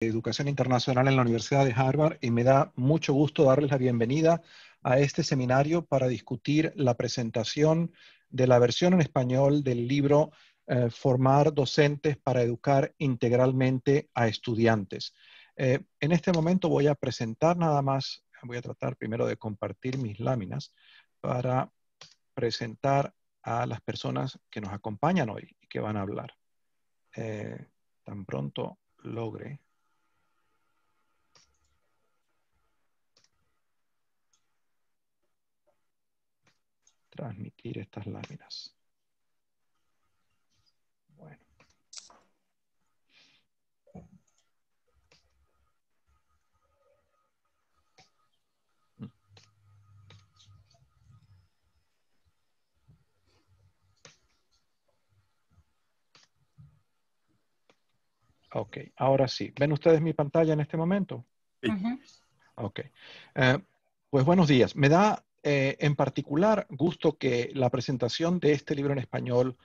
Educación Internacional en la Universidad de Harvard y me da mucho gusto darles la bienvenida a este seminario para discutir la presentación de la versión en español del libro Formar docentes para educar integralmente a estudiantes. En este momento voy a presentar nada más, voy a tratar primero de compartir mis láminas para presentar a las personas que nos acompañan hoy y que van a hablar. Tan pronto logre transmitir estas láminas. Bueno. Ok, ahora sí. ¿Ven ustedes mi pantalla en este momento? Sí. Ok. Pues buenos días. Me da en particular gusto que la presentación de este libro en español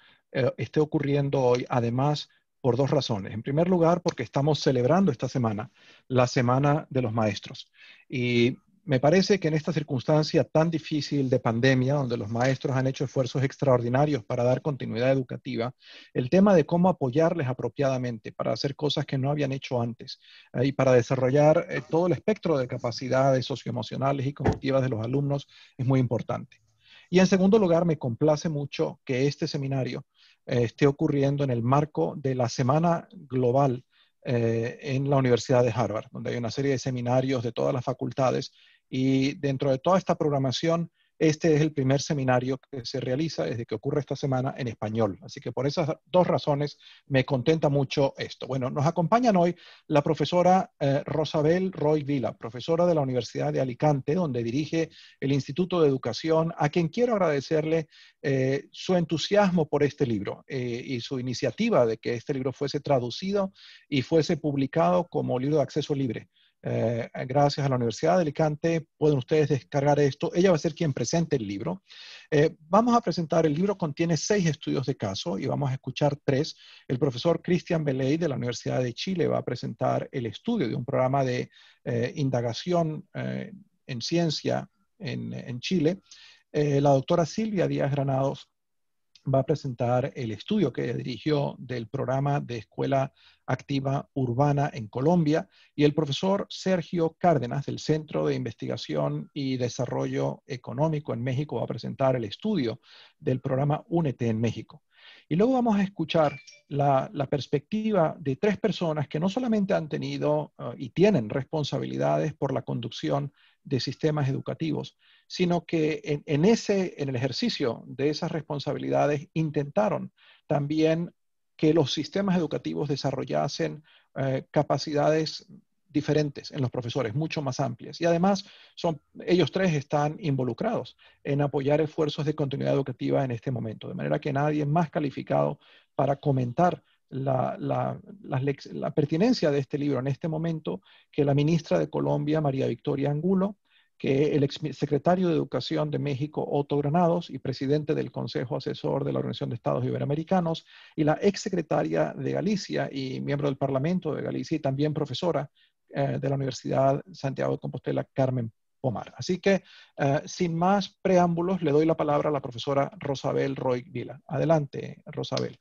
esté ocurriendo hoy, además, por dos razones. En primer lugar, porque estamos celebrando esta semana la Semana de los Maestros. Y me parece que en esta circunstancia tan difícil de pandemia, donde los maestros han hecho esfuerzos extraordinarios para dar continuidad educativa, el tema de cómo apoyarles apropiadamente para hacer cosas que no habían hecho antes y para desarrollar todo el espectro de capacidades socioemocionales y cognitivas de los alumnos es muy importante. Y en segundo lugar, me complace mucho que este seminario esté ocurriendo en el marco de la Semana Global en la Universidad de Harvard, donde hay una serie de seminarios de todas las facultades y dentro de toda esta programación, este es el primer seminario que se realiza desde que ocurre esta semana en español. Así que por esas dos razones me contenta mucho esto. Bueno, nos acompañan hoy la profesora Rosabel Roy Vila, profesora de la Universidad de Alicante, donde dirige el Instituto de Educación, a quien quiero agradecerle su entusiasmo por este libro y su iniciativa de que este libro fuese traducido y fuese publicado como libro de acceso libre. Gracias a la Universidad de Alicante pueden ustedes descargar esto. Ella va a ser quien presente el libro. Vamos a presentar, el libro contiene 6 estudios de caso y vamos a escuchar 3. El profesor Cristian Beley de la Universidad de Chile va a presentar el estudio de un programa de indagación en ciencia en Chile. La doctora Silvia Díaz Granados va a presentar el estudio que ella dirigió del programa de escuela activa urbana en Colombia, y el profesor Sergio Cárdenas del Centro de Investigación y Desarrollo Económico en México va a presentar el estudio del programa Únete en México. Y luego vamos a escuchar la perspectiva de 3 personas que no solamente han tenido y tienen responsabilidades por la conducción de sistemas educativos, sino que en el ejercicio de esas responsabilidades intentaron también que los sistemas educativos desarrollasen capacidades diferentes en los profesores, mucho más amplias. Y además, ellos 3 están involucrados en apoyar esfuerzos de continuidad educativa en este momento, de manera que nadie más calificado para comentar la pertinencia de este libro en este momento que la ministra de Colombia, María Victoria Angulo, que el exsecretario de Educación de México, Otto Granados, y presidente del Consejo Asesor de la Organización de Estados Iberoamericanos, y la exsecretaria de Galicia y miembro del Parlamento de Galicia y también profesora de la Universidad Santiago de Compostela, Carmen Pomar. Así que, sin más preámbulos, le doy la palabra a la profesora Rosabel Roy Vila. Adelante, Rosabel.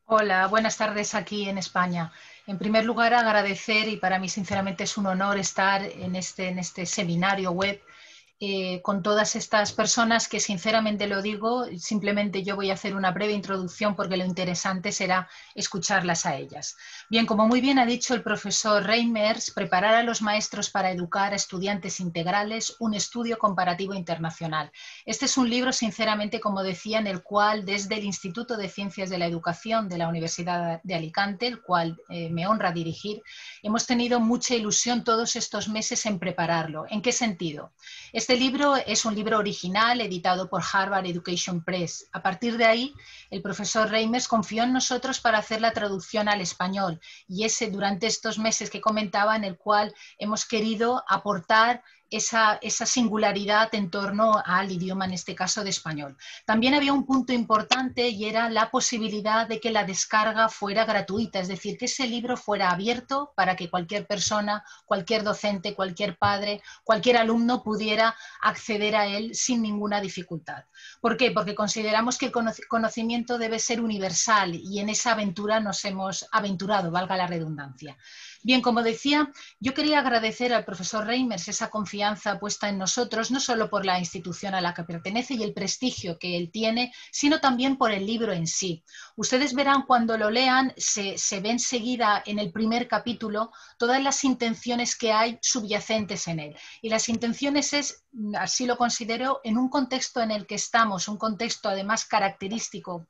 Hola, buenas tardes aquí en España. En primer lugar, agradecer, y para mí sinceramente es un honor estar en este seminario web con todas estas personas que sinceramente lo digo, simplemente yo voy a hacer una breve introducción porque lo interesante será escucharlas a ellas. Bien, como muy bien ha dicho el profesor Reimers, preparar a los maestros para educar a estudiantes integrales, un estudio comparativo internacional. Este es un libro, sinceramente, como decía, en el cual desde el Instituto de Ciencias de la Educación de la Universidad de Alicante, el cual me honra dirigir, hemos tenido mucha ilusión todos estos meses en prepararlo. ¿En qué sentido? Este libro es un libro original editado por Harvard Education Press. A partir de ahí, el profesor Reimers confió en nosotros para hacer la traducción al español, y ese durante estos meses que comentaba, en el cual hemos querido aportar esa singularidad en torno al idioma, en este caso de español. También había un punto importante y era la posibilidad de que la descarga fuera gratuita, es decir, que ese libro fuera abierto para que cualquier persona, cualquier docente, cualquier padre, cualquier alumno pudiera acceder a él sin ninguna dificultad. ¿Por qué? Porque consideramos que el conocimiento debe ser universal y en esa aventura nos hemos aventurado, valga la redundancia. Bien, como decía, yo quería agradecer al profesor Reimers esa confianza puesta en nosotros, no solo por la institución a la que pertenece y el prestigio que él tiene, sino también por el libro en sí. Ustedes verán cuando lo lean, se ve enseguida en el primer capítulo todas las intenciones que hay subyacentes en él. Y las intenciones es, así lo considero, en un contexto en el que estamos, un contexto además característico,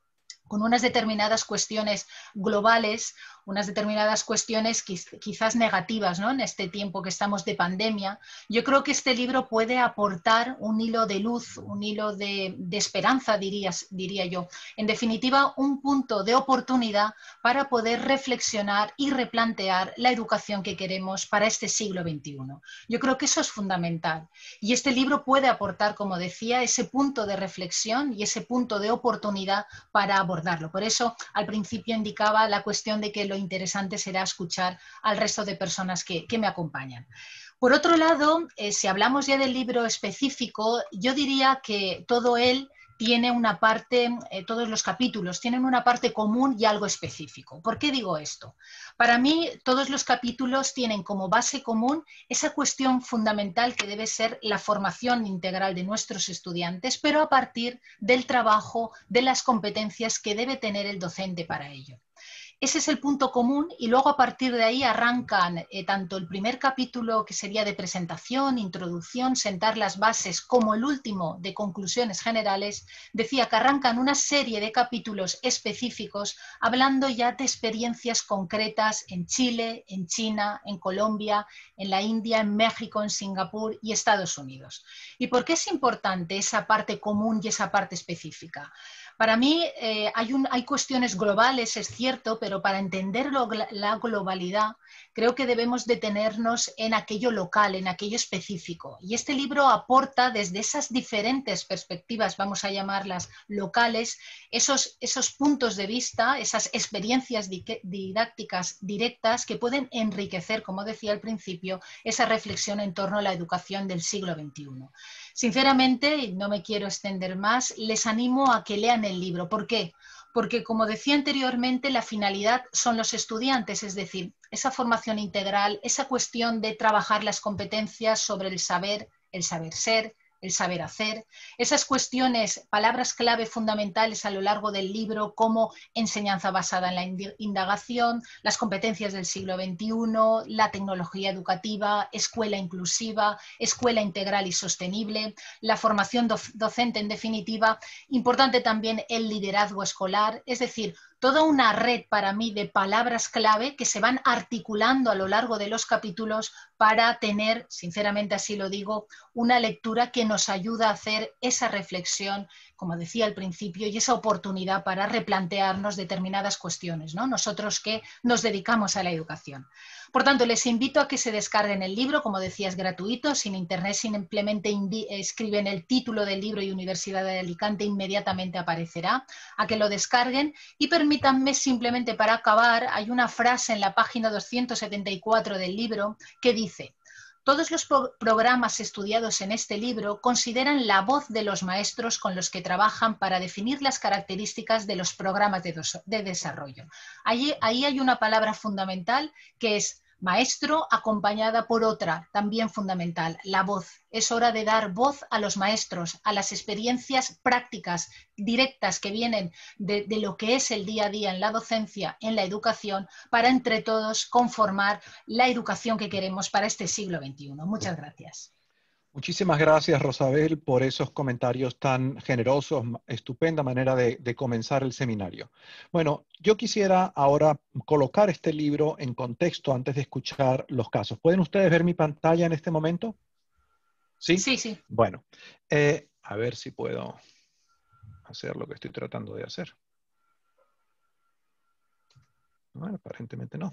con unas determinadas cuestiones globales, unas determinadas cuestiones quizás negativas, ¿no? En este tiempo que estamos de pandemia. Yo creo que este libro puede aportar un hilo de luz, un hilo de esperanza, diría yo. En definitiva, un punto de oportunidad para poder reflexionar y replantear la educación que queremos para este siglo XXI. Yo creo que eso es fundamental. Y este libro puede aportar, como decía, ese punto de reflexión y ese punto de oportunidad para abordarlo. Por eso, al principio indicaba la cuestión de que lo interesante será escuchar al resto de personas que me acompañan. Por otro lado, si hablamos ya del libro específico, yo diría que todo él tiene una parte, todos los capítulos tienen una parte común y algo específico. ¿Por qué digo esto? Para mí, todos los capítulos tienen como base común esa cuestión fundamental que debe ser la formación integral de nuestros estudiantes, pero a partir del trabajo, de las competencias que debe tener el docente para ello. Ese es el punto común y luego a partir de ahí arrancan tanto el primer capítulo que sería de presentación, introducción, sentar las bases, como el último de conclusiones generales. Decía que arrancan una serie de capítulos específicos hablando ya de experiencias concretas en Chile, en China, en Colombia, en la India, en México, en Singapur y Estados Unidos. ¿Y por qué es importante esa parte común y esa parte específica? Para mí hay cuestiones globales, es cierto, pero para entender la globalidad creo que debemos detenernos en aquello local, en aquello específico. Y este libro aporta desde esas diferentes perspectivas, vamos a llamarlas locales, esos puntos de vista, esas experiencias didácticas directas que pueden enriquecer, como decía al principio, esa reflexión en torno a la educación del siglo XXI. Sinceramente, y no me quiero extender más, les animo a que lean el libro. ¿Por qué? Porque, como decía anteriormente, la finalidad son los estudiantes, es decir, esa formación integral, esa cuestión de trabajar las competencias sobre el saber ser, el saber hacer, esas cuestiones, palabras clave fundamentales a lo largo del libro como enseñanza basada en la indagación, las competencias del siglo XXI, la tecnología educativa, escuela inclusiva, escuela integral y sostenible, la formación docente en definitiva, importante también el liderazgo escolar, es decir, toda una red para mí de palabras clave que se van articulando a lo largo de los capítulos para tener, sinceramente así lo digo, una lectura que nos ayuda a hacer esa reflexión, como decía al principio, y esa oportunidad para replantearnos determinadas cuestiones, ¿no? Nosotros que nos dedicamos a la educación. Por tanto, les invito a que se descarguen el libro, como decía, es gratuito, sin internet, simplemente escriben el título del libro y Universidad de Alicante, inmediatamente aparecerá, a que lo descarguen y permítanme simplemente para acabar, hay una frase en la página 274 del libro que dice: todos los programas estudiados en este libro consideran la voz de los maestros con los que trabajan para definir las características de los programas de desarrollo. Ahí hay una palabra fundamental que es maestro acompañada por otra, también fundamental, la voz. Es hora de dar voz a los maestros, a las experiencias prácticas, directas que vienen de lo que es el día a día en la docencia, en la educación, para entre todos conformar la educación que queremos para este siglo XXI. Muchas gracias. Muchísimas gracias, Rosabel, por esos comentarios tan generosos. Estupenda manera de comenzar el seminario. Bueno, yo quisiera ahora colocar este libro en contexto antes de escuchar los casos. ¿Pueden ustedes ver mi pantalla en este momento? ¿Sí? Sí, sí. Bueno, a ver si puedo hacer lo que estoy tratando de hacer. Bueno, aparentemente no.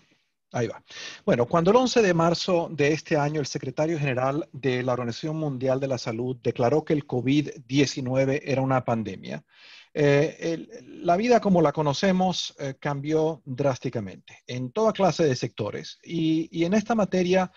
Ahí va. Bueno, cuando el 11 de marzo de este año el secretario general de la Organización Mundial de la Salud declaró que el COVID-19 era una pandemia, la vida como la conocemos cambió drásticamente en toda clase de sectores. Y en esta materia,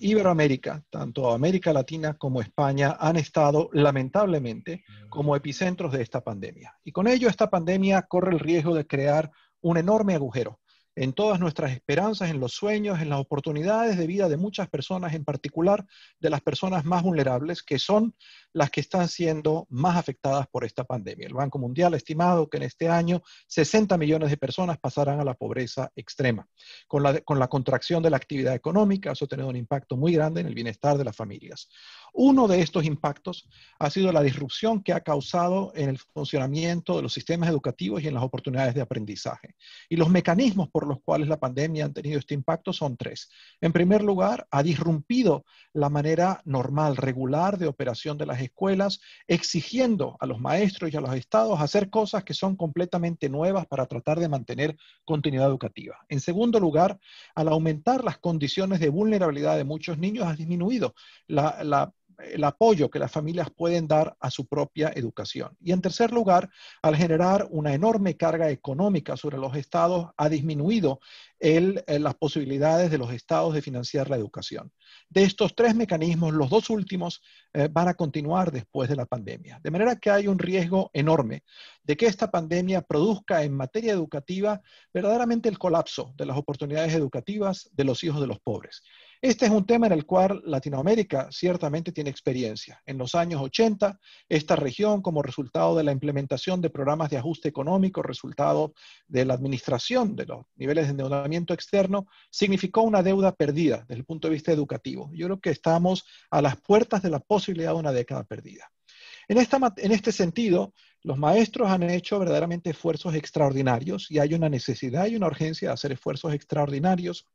Iberoamérica, tanto América Latina como España, han estado lamentablemente como epicentros de esta pandemia. Y con ello, esta pandemia corre el riesgo de crear un enorme agujero en todas nuestras esperanzas, en los sueños, en las oportunidades de vida de muchas personas, en particular de las personas más vulnerables, que son las que están siendo más afectadas por esta pandemia. El Banco Mundial ha estimado que en este año 60 millones de personas pasarán a la pobreza extrema. Con la contracción de la actividad económica, eso ha tenido un impacto muy grande en el bienestar de las familias. Uno de estos impactos ha sido la disrupción que ha causado en el funcionamiento de los sistemas educativos y en las oportunidades de aprendizaje. Y los mecanismos por los cuales la pandemia ha tenido este impacto son tres. En primer lugar, ha disrumpido la manera normal, regular de operación de las escuelas, exigiendo a los maestros y a los estados hacer cosas que son completamente nuevas para tratar de mantener continuidad educativa. En segundo lugar, al aumentar las condiciones de vulnerabilidad de muchos niños, ha disminuido el apoyo que las familias pueden dar a su propia educación. Y en tercer lugar, al generar una enorme carga económica sobre los estados, ha disminuido las posibilidades de los estados de financiar la educación. De estos tres mecanismos, los dos últimos van a continuar después de la pandemia. De manera que hay un riesgo enorme de que esta pandemia produzca en materia educativa verdaderamente el colapso de las oportunidades educativas de los hijos de los pobres. Este es un tema en el cual Latinoamérica ciertamente tiene experiencia. En los años 80, esta región, como resultado de la implementación de programas de ajuste económico, resultado de la administración de los niveles de endeudamiento externo, significó una deuda perdida desde el punto de vista educativo. Yo creo que estamos a las puertas de la posibilidad de una década perdida. En este sentido, los maestros han hecho verdaderamente esfuerzos extraordinarios y hay una necesidad y una urgencia de hacer esfuerzos extraordinarios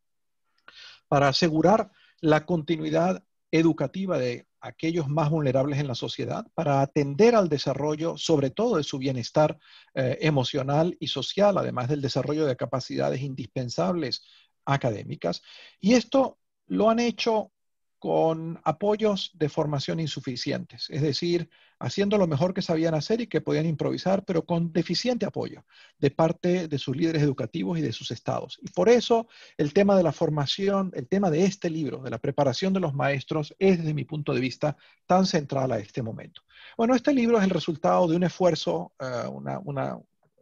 para asegurar la continuidad educativa de aquellos más vulnerables en la sociedad, para atender al desarrollo, sobre todo de su bienestar emocional y social, además del desarrollo de capacidades indispensables académicas. Y esto lo han hecho con apoyos de formación insuficientes, es decir, haciendo lo mejor que sabían hacer y que podían improvisar, pero con deficiente apoyo de parte de sus líderes educativos y de sus estados. Y por eso el tema de la formación, el tema de este libro, de la preparación de los maestros, es desde mi punto de vista tan central a este momento. Bueno, este libro es el resultado de un esfuerzo, una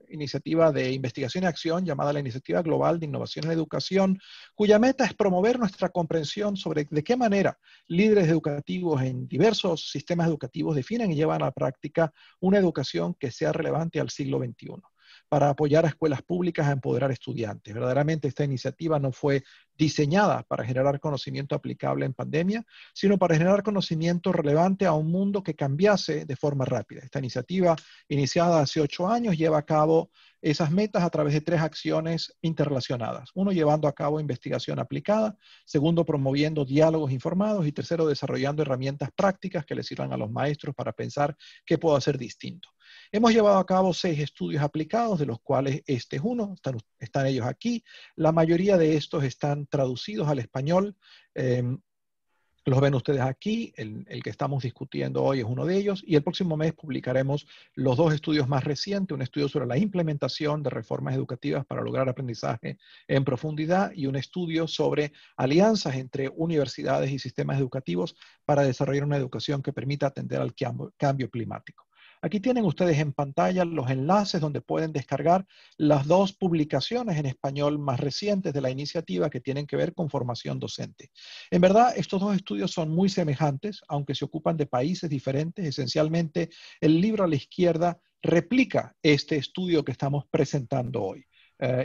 iniciativa de investigación y acción llamada la Iniciativa Global de Innovación en Educación, cuya meta es promover nuestra comprensión sobre de qué manera líderes educativos en diversos sistemas educativos definen y llevan a la práctica una educación que sea relevante al siglo XXI, para apoyar a escuelas públicas a empoderar estudiantes. Verdaderamente esta iniciativa no fue diseñada para generar conocimiento aplicable en pandemia, sino para generar conocimiento relevante a un mundo que cambiase de forma rápida. Esta iniciativa, iniciada hace 8 años, lleva a cabo esas metas a través de 3 acciones interrelacionadas. Uno, llevando a cabo investigación aplicada. Segundo, promoviendo diálogos informados. Y tercero, desarrollando herramientas prácticas que le sirvan a los maestros para pensar qué puedo hacer distinto. Hemos llevado a cabo 6 estudios aplicados, de los cuales este es uno, están ellos aquí. La mayoría de estos están traducidos al español. Los ven ustedes aquí, el que estamos discutiendo hoy es uno de ellos, y el próximo mes publicaremos los 2 estudios más recientes, un estudio sobre la implementación de reformas educativas para lograr aprendizaje en profundidad y un estudio sobre alianzas entre universidades y sistemas educativos para desarrollar una educación que permita atender al cambio climático. Aquí tienen ustedes en pantalla los enlaces donde pueden descargar las 2 publicaciones en español más recientes de la iniciativa que tienen que ver con formación docente. En verdad, estos 2 estudios son muy semejantes, aunque se ocupan de países diferentes. Esencialmente, el libro a la izquierda replica este estudio que estamos presentando hoy.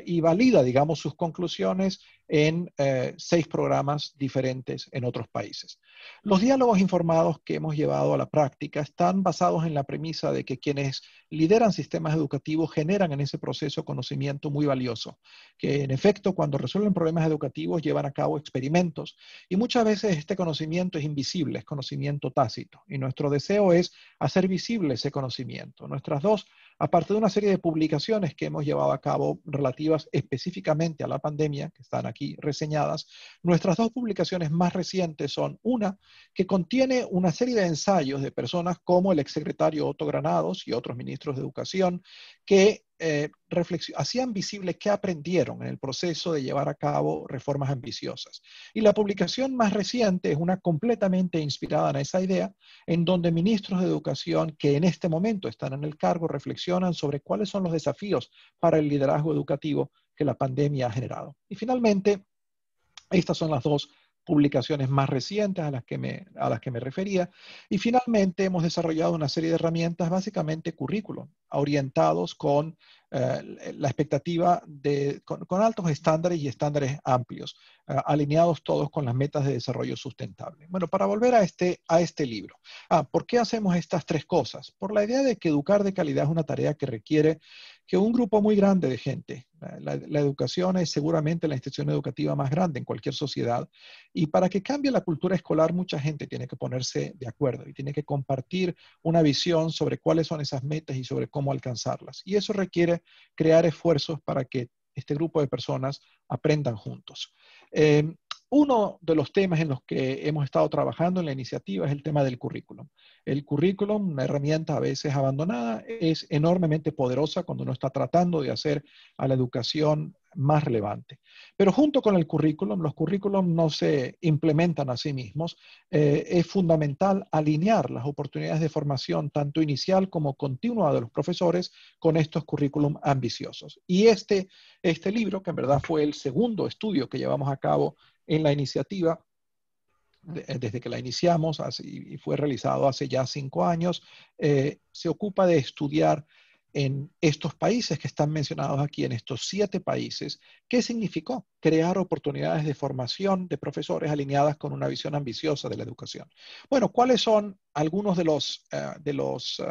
Y valida, digamos, sus conclusiones en 6 programas diferentes en otros países. Los diálogos informados que hemos llevado a la práctica están basados en la premisa de que quienes lideran sistemas educativos generan en ese proceso conocimiento muy valioso, que en efecto cuando resuelven problemas educativos llevan a cabo experimentos y muchas veces este conocimiento es invisible, es conocimiento tácito y nuestro deseo es hacer visible ese conocimiento. Nuestras 2 aparte de una serie de publicaciones que hemos llevado a cabo relativas específicamente a la pandemia, que están aquí reseñadas, nuestras dos publicaciones más recientes son una que contiene una serie de ensayos de personas como el exsecretario Otto Granados y otros ministros de educación que hacían visible qué aprendieron en el proceso de llevar a cabo reformas ambiciosas. Y la publicación más reciente es una completamente inspirada en esa idea, en donde ministros de educación que en este momento están en el cargo reflexionan sobre cuáles son los desafíos para el liderazgo educativo que la pandemia ha generado. Y finalmente, estas son las dos publicaciones más recientes a las que me refería. Y finalmente hemos desarrollado una serie de herramientas, básicamente currículum, orientados con la expectativa con altos estándares y estándares amplios, alineados todos con las metas de desarrollo sustentable. Bueno, para volver a este libro. ¿Por qué hacemos estas tres cosas? Por la idea de que educar de calidad es una tarea que requiere que un grupo muy grande de gente, la educación es seguramente la institución educativa más grande en cualquier sociedad, y para que cambie la cultura escolar, mucha gente tiene que ponerse de acuerdo y tiene que compartir una visión sobre cuáles son esas metas y sobre cómo alcanzarlas. Y eso requiere crear esfuerzos para que este grupo de personas aprendan juntos. Uno de los temas en los que hemos estado trabajando en la iniciativa es el tema del currículum. El currículum, una herramienta a veces abandonada, es enormemente poderosa cuando uno está tratando de hacer a la educación más relevante. Pero junto con el currículum, los currículum no se implementan a sí mismos. Es fundamental alinear las oportunidades de formación, tanto inicial como continua de los profesores, con estos currículum ambiciosos. Y este libro, que en verdad fue el segundo estudio que llevamos a cabo en la iniciativa, desde que la iniciamos y fue realizado hace ya 5 años, se ocupa de estudiar en estos países que están mencionados aquí, en estos 7 países, qué significó crear oportunidades de formación de profesores alineadas con una visión ambiciosa de la educación. Bueno, ¿cuáles son algunos de los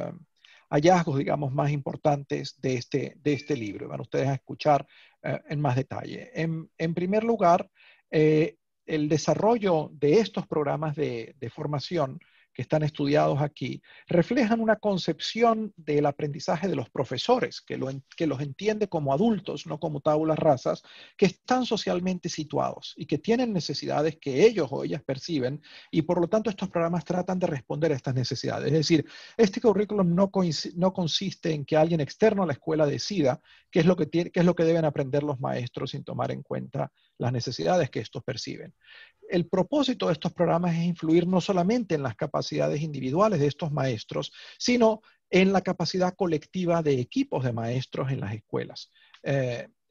hallazgos, digamos, más importantes de este libro? Van ustedes a escuchar en más detalle. En primer lugar, el desarrollo de estos programas de formación que están estudiados aquí, reflejan una concepción del aprendizaje de los profesores, que los entiende como adultos, no como tábulas rasas, que están socialmente situados y que tienen necesidades que ellos o ellas perciben, y por lo tanto estos programas tratan de responder a estas necesidades. Es decir, este currículum no consiste en que alguien externo a la escuela decida qué es lo que deben aprender los maestros sin tomar en cuenta las necesidades que estos perciben. El propósito de estos programas es influir no solamente en las capacidades individuales de estos maestros, sino en la capacidad colectiva de equipos de maestros en las escuelas.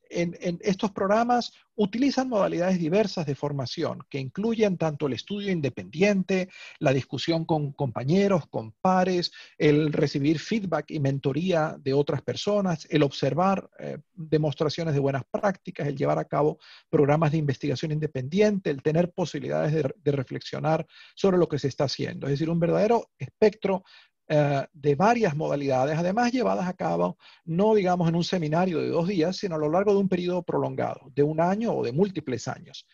En estos programas utilizan modalidades diversas de formación que incluyen tanto el estudio independiente, la discusión con compañeros, con pares, el recibir feedback y mentoría de otras personas, el observar demostraciones de buenas prácticas, el llevar a cabo programas de investigación independiente, el tener posibilidades de reflexionar sobre lo que se está haciendo. Es decir, un verdadero espectro de varias modalidades, además llevadas a cabo no digamos en un seminario de 2 días, sino a lo largo de un periodo prolongado, de 1 año o de múltiples años.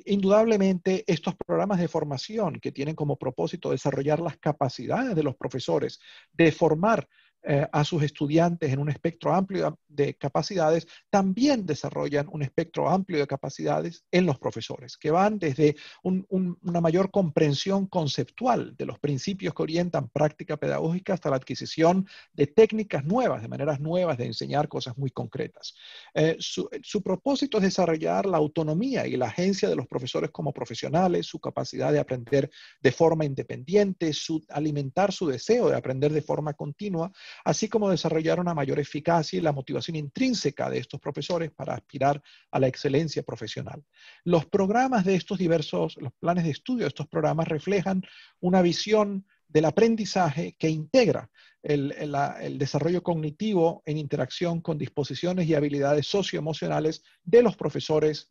Indudablemente estos programas de formación que tienen como propósito desarrollar las capacidades de los profesores, de formar a sus estudiantes en un espectro amplio de capacidades, también desarrollan un espectro amplio de capacidades en los profesores, que van desde una mayor comprensión conceptual de los principios que orientan práctica pedagógica hasta la adquisición de técnicas nuevas, de maneras nuevas de enseñar cosas muy concretas. Su propósito es desarrollar la autonomía y la agencia de los profesores como profesionales, su capacidad de aprender de forma independiente, alimentar su deseo de aprender de forma continua, así como desarrollar una mayor eficacia y la motivación intrínseca de estos profesores para aspirar a la excelencia profesional. Los programas de los planes de estudio de estos programas reflejan una visión del aprendizaje que integra el desarrollo cognitivo en interacción con disposiciones y habilidades socioemocionales de los profesores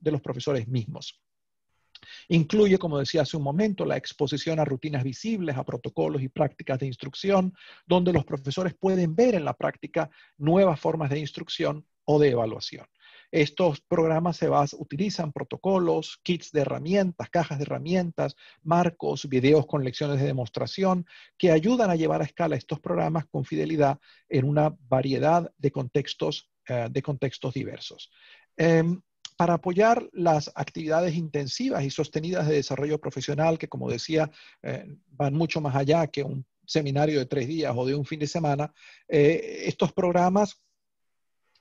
mismos. Incluye, como decía hace un momento, la exposición a rutinas visibles, a protocolos y prácticas de instrucción, donde los profesores pueden ver en la práctica nuevas formas de instrucción o de evaluación. Estos programas utilizan protocolos, kits de herramientas, cajas de herramientas, marcos, videos con lecciones de demostración que ayudan a llevar a escala estos programas con fidelidad en una variedad de contextos diversos. Para apoyar las actividades intensivas y sostenidas de desarrollo profesional, que como decía, van mucho más allá que un seminario de 3 días o de un fin de semana, estos programas,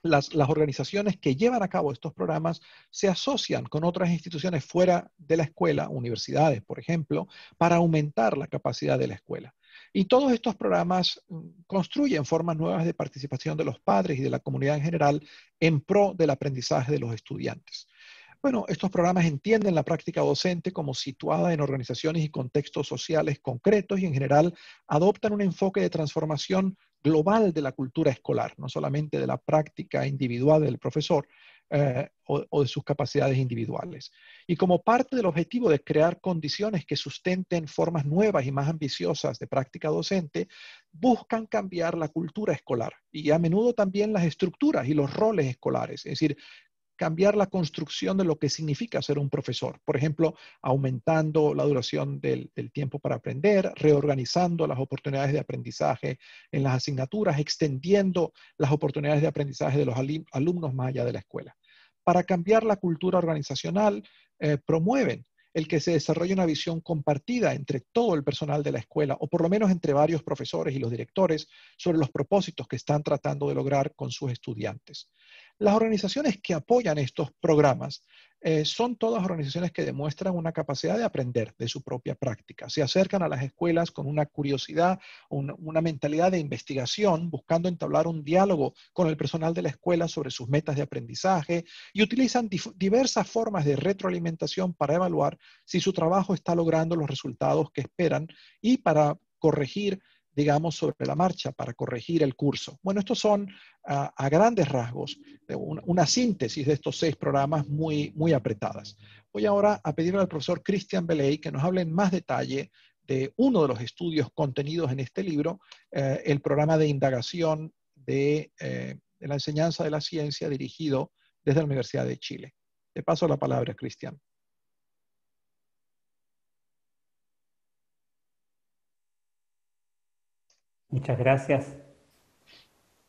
las organizaciones que llevan a cabo estos programas se asocian con otras instituciones fuera de la escuela, universidades, por ejemplo, para aumentar la capacidad de la escuela. Y todos estos programas construyen formas nuevas de participación de los padres y de la comunidad en general en pro del aprendizaje de los estudiantes. Bueno, estos programas entienden la práctica docente como situada en organizaciones y contextos sociales concretos y en general adoptan un enfoque de transformación global de la cultura escolar, no solamente de la práctica individual del profesor o de sus capacidades individuales. Y como parte del objetivo de crear condiciones que sustenten formas nuevas y más ambiciosas de práctica docente, buscan cambiar la cultura escolar y a menudo también las estructuras y los roles escolares, es decir, cambiar la construcción de lo que significa ser un profesor. Por ejemplo, aumentando la duración del tiempo para aprender, reorganizando las oportunidades de aprendizaje en las asignaturas, extendiendo las oportunidades de aprendizaje de los alumnos más allá de la escuela. Para cambiar la cultura organizacional, promueven el que se desarrolle una visión compartida entre todo el personal de la escuela, o por lo menos entre varios profesores y los directores, sobre los propósitos que están tratando de lograr con sus estudiantes. Las organizaciones que apoyan estos programas son todas organizaciones que demuestran una capacidad de aprender de su propia práctica. Se acercan a las escuelas con una curiosidad, una mentalidad de investigación, buscando entablar un diálogo con el personal de la escuela sobre sus metas de aprendizaje y utilizan diversas formas de retroalimentación para evaluar si su trabajo está logrando los resultados que esperan y para corregir, digamos, sobre la marcha, para corregir el curso. Bueno, estos son a grandes rasgos una síntesis de estos 6 programas muy apretadas. Voy ahora a pedirle al profesor Christian Beley que nos hable en más detalle de uno de los estudios contenidos en este libro, el programa de indagación de la enseñanza de la ciencia dirigido desde la Universidad de Chile. Le paso la palabra, Christian. Muchas gracias.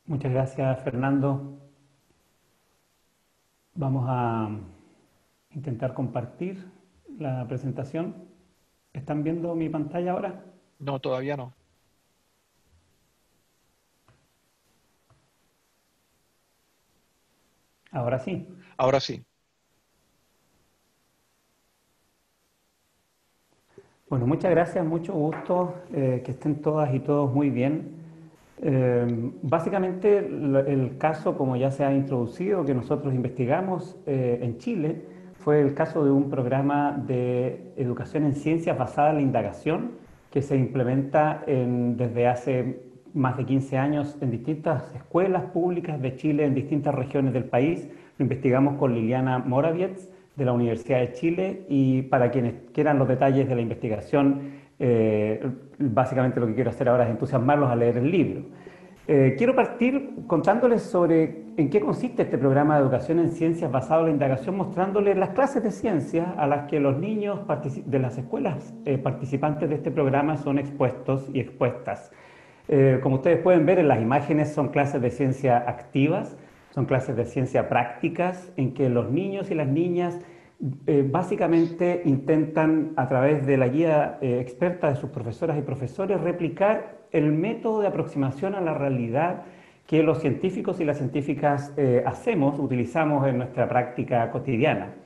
Muchas gracias, Fernando. Vamos a intentar compartir la presentación. ¿Están viendo mi pantalla ahora? No, todavía no. Ahora sí. Ahora sí. Bueno, muchas gracias, mucho gusto, que estén todas y todos muy bien. Básicamente el caso, como ya se ha introducido, que nosotros investigamos en Chile, fue el caso de un programa de educación en ciencias basada en la indagación que se implementa desde hace más de 15 años en distintas escuelas públicas de Chile, en distintas regiones del país. Lo investigamos con Liliana Morawiecz de la Universidad de Chile, y para quienes quieran los detalles de la investigación, básicamente lo que quiero hacer ahora es entusiasmarlos a leer el libro. Quiero partir contándoles sobre en qué consiste este programa de educación en ciencias basado en la indagación, mostrándoles las clases de ciencias a las que los niños de las escuelas participantes de este programa son expuestos y expuestas. Como ustedes pueden ver en las imágenes, son clases de ciencia activas, son clases de ciencia prácticas en que los niños y las niñas básicamente intentan, a través de la guía experta de sus profesoras y profesores, replicar el método de aproximación a la realidad que los científicos y las científicas utilizamos en nuestra práctica cotidiana.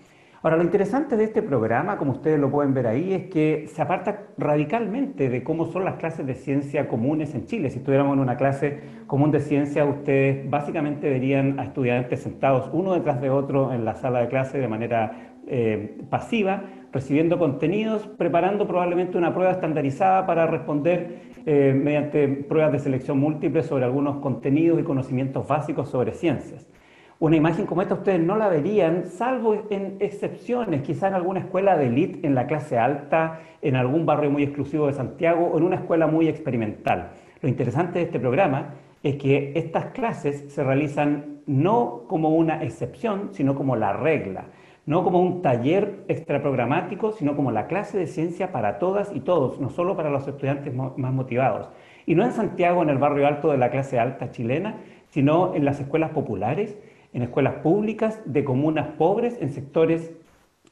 Ahora, lo interesante de este programa, como ustedes lo pueden ver ahí, es que se aparta radicalmente de cómo son las clases de ciencia comunes en Chile. Si estuviéramos en una clase común de ciencia, ustedes básicamente verían a estudiantes sentados uno detrás de otro en la sala de clase de manera pasiva, recibiendo contenidos, preparando probablemente una prueba estandarizada para responder mediante pruebas de selección múltiple sobre algunos contenidos y conocimientos básicos sobre ciencias. Una imagen como esta ustedes no la verían, salvo en excepciones, quizá en alguna escuela de élite, en la clase alta, en algún barrio muy exclusivo de Santiago o en una escuela muy experimental. Lo interesante de este programa es que estas clases se realizan no como una excepción, sino como la regla, no como un taller extraprogramático, sino como la clase de ciencia para todas y todos, no solo para los estudiantes más motivados. Y no en Santiago, en el barrio alto de la clase alta chilena, sino en las escuelas populares, en escuelas públicas de comunas pobres, en sectores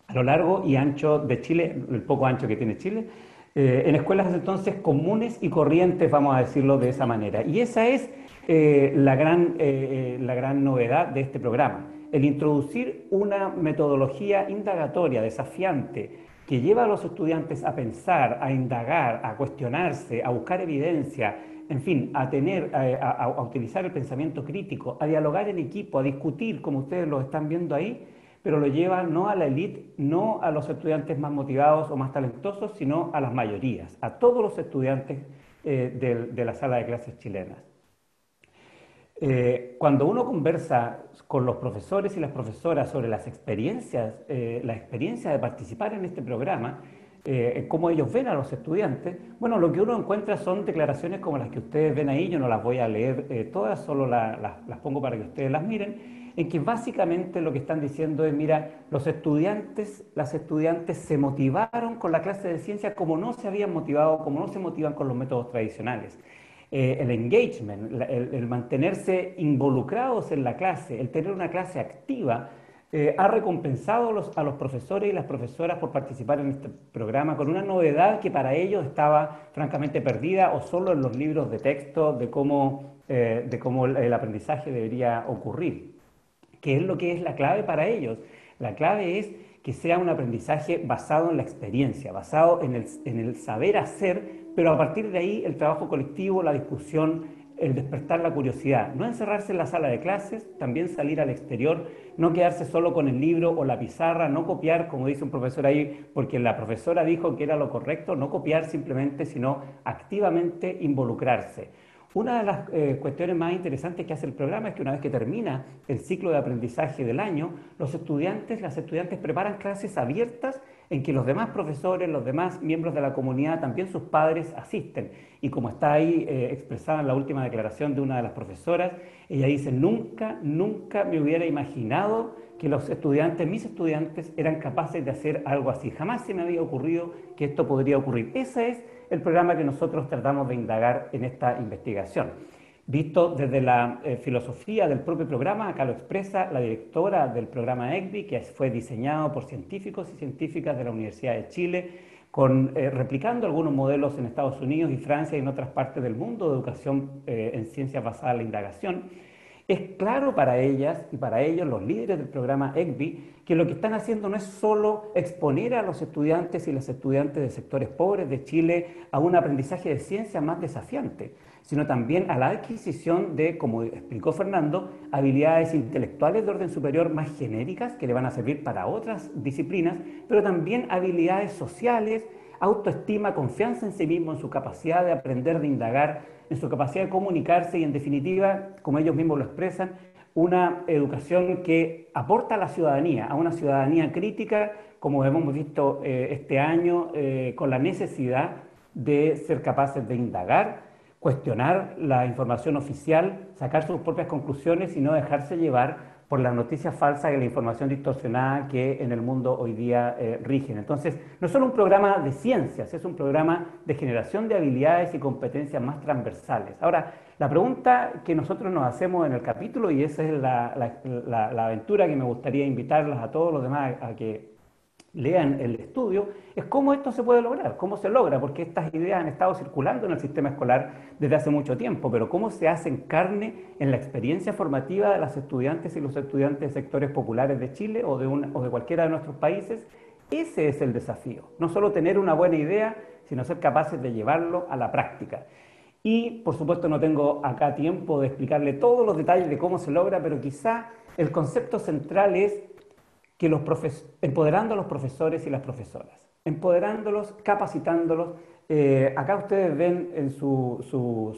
a lo largo y ancho de Chile, el poco ancho que tiene Chile, en escuelas entonces comunes y corrientes, vamos a decirlo de esa manera. Y esa es la gran novedad de este programa, el introducir una metodología indagatoria, desafiante, que lleva a los estudiantes a pensar, a indagar, a cuestionarse, a buscar evidencia, en fin, a utilizar el pensamiento crítico, a dialogar en equipo, a discutir, como ustedes lo están viendo ahí, pero lo lleva no a la élite, no a los estudiantes más motivados o más talentosos, sino a las mayorías, a todos los estudiantes de la sala de clases chilenas. Cuando uno conversa con los profesores y las profesoras sobre las experiencias, la experiencia de participar en este programa, cómo ellos ven a los estudiantes, bueno, lo que uno encuentra son declaraciones como las que ustedes ven ahí. Yo no las voy a leer todas, solo las pongo para que ustedes las miren, en que básicamente lo que están diciendo es, mira, las estudiantes se motivaron con la clase de ciencia como no se habían motivado, como no se motivan con los métodos tradicionales. El engagement, el mantenerse involucrados en la clase, el tener una clase activa, ha recompensado a los profesores y las profesoras por participar en este programa con una novedad que para ellos estaba francamente perdida o solo en los libros de texto de cómo el aprendizaje debería ocurrir. ¿Qué es lo que es la clave para ellos? La clave es que sea un aprendizaje basado en la experiencia, basado en el saber hacer, pero a partir de ahí el trabajo colectivo, la discusión, el despertar la curiosidad. No encerrarse en la sala de clases, también salir al exterior, no quedarse solo con el libro o la pizarra, no copiar, como dice un profesor ahí, porque la profesora dijo que era lo correcto, no copiar simplemente, sino activamente involucrarse. Una de las cuestiones más interesantes que hace el programa es que una vez que termina el ciclo de aprendizaje del año, las estudiantes preparan clases abiertas en que los demás profesores, los demás miembros de la comunidad, también sus padres asisten. Y como está ahí expresada en la última declaración de una de las profesoras, ella dice, nunca me hubiera imaginado que mis estudiantes eran capaces de hacer algo así. Jamás se me había ocurrido que esto podría ocurrir. Ese es el programa que nosotros tratamos de indagar en esta investigación. Visto desde la filosofía del propio programa, acá lo expresa la directora del programa ECBI, que fue diseñado por científicos y científicas de la Universidad de Chile, replicando algunos modelos en Estados Unidos y Francia y en otras partes del mundo de educación en ciencias basada en la indagación. Es claro para ellas y para ellos, los líderes del programa ECBI, que lo que están haciendo no es solo exponer a los estudiantes y las estudiantes de sectores pobres de Chile a un aprendizaje de ciencia más desafiante, sino también a la adquisición de, como explicó Fernando, habilidades intelectuales de orden superior más genéricas que le van a servir para otras disciplinas, pero también habilidades sociales, autoestima, confianza en sí mismo, en su capacidad de aprender, de indagar, en su capacidad de comunicarse y, en definitiva, como ellos mismos lo expresan, una educación que aporta a la ciudadanía, a una ciudadanía crítica, como hemos visto este año, con la necesidad de ser capaces de indagar, cuestionar la información oficial, sacar sus propias conclusiones y no dejarse llevar por las noticias falsas y la información distorsionada que en el mundo hoy día rigen. Entonces, no es solo un programa de ciencias, es un programa de generación de habilidades y competencias más transversales. Ahora, la pregunta que nosotros nos hacemos en el capítulo, y esa es la aventura que me gustaría invitarlas a todos los demás a que lean el estudio, es cómo esto se puede lograr, cómo se logra, porque estas ideas han estado circulando en el sistema escolar desde hace mucho tiempo, pero cómo se hacen carne en la experiencia formativa de las estudiantes y los estudiantes de sectores populares de Chile o de cualquiera de nuestros países. Ese es el desafío, no solo tener una buena idea, sino ser capaces de llevarlo a la práctica. Y, por supuesto, no tengo acá tiempo de explicarle todos los detalles de cómo se logra, pero quizá el concepto central es que empoderando a los profesores y las profesoras, empoderándolos, capacitándolos. Acá ustedes ven en sus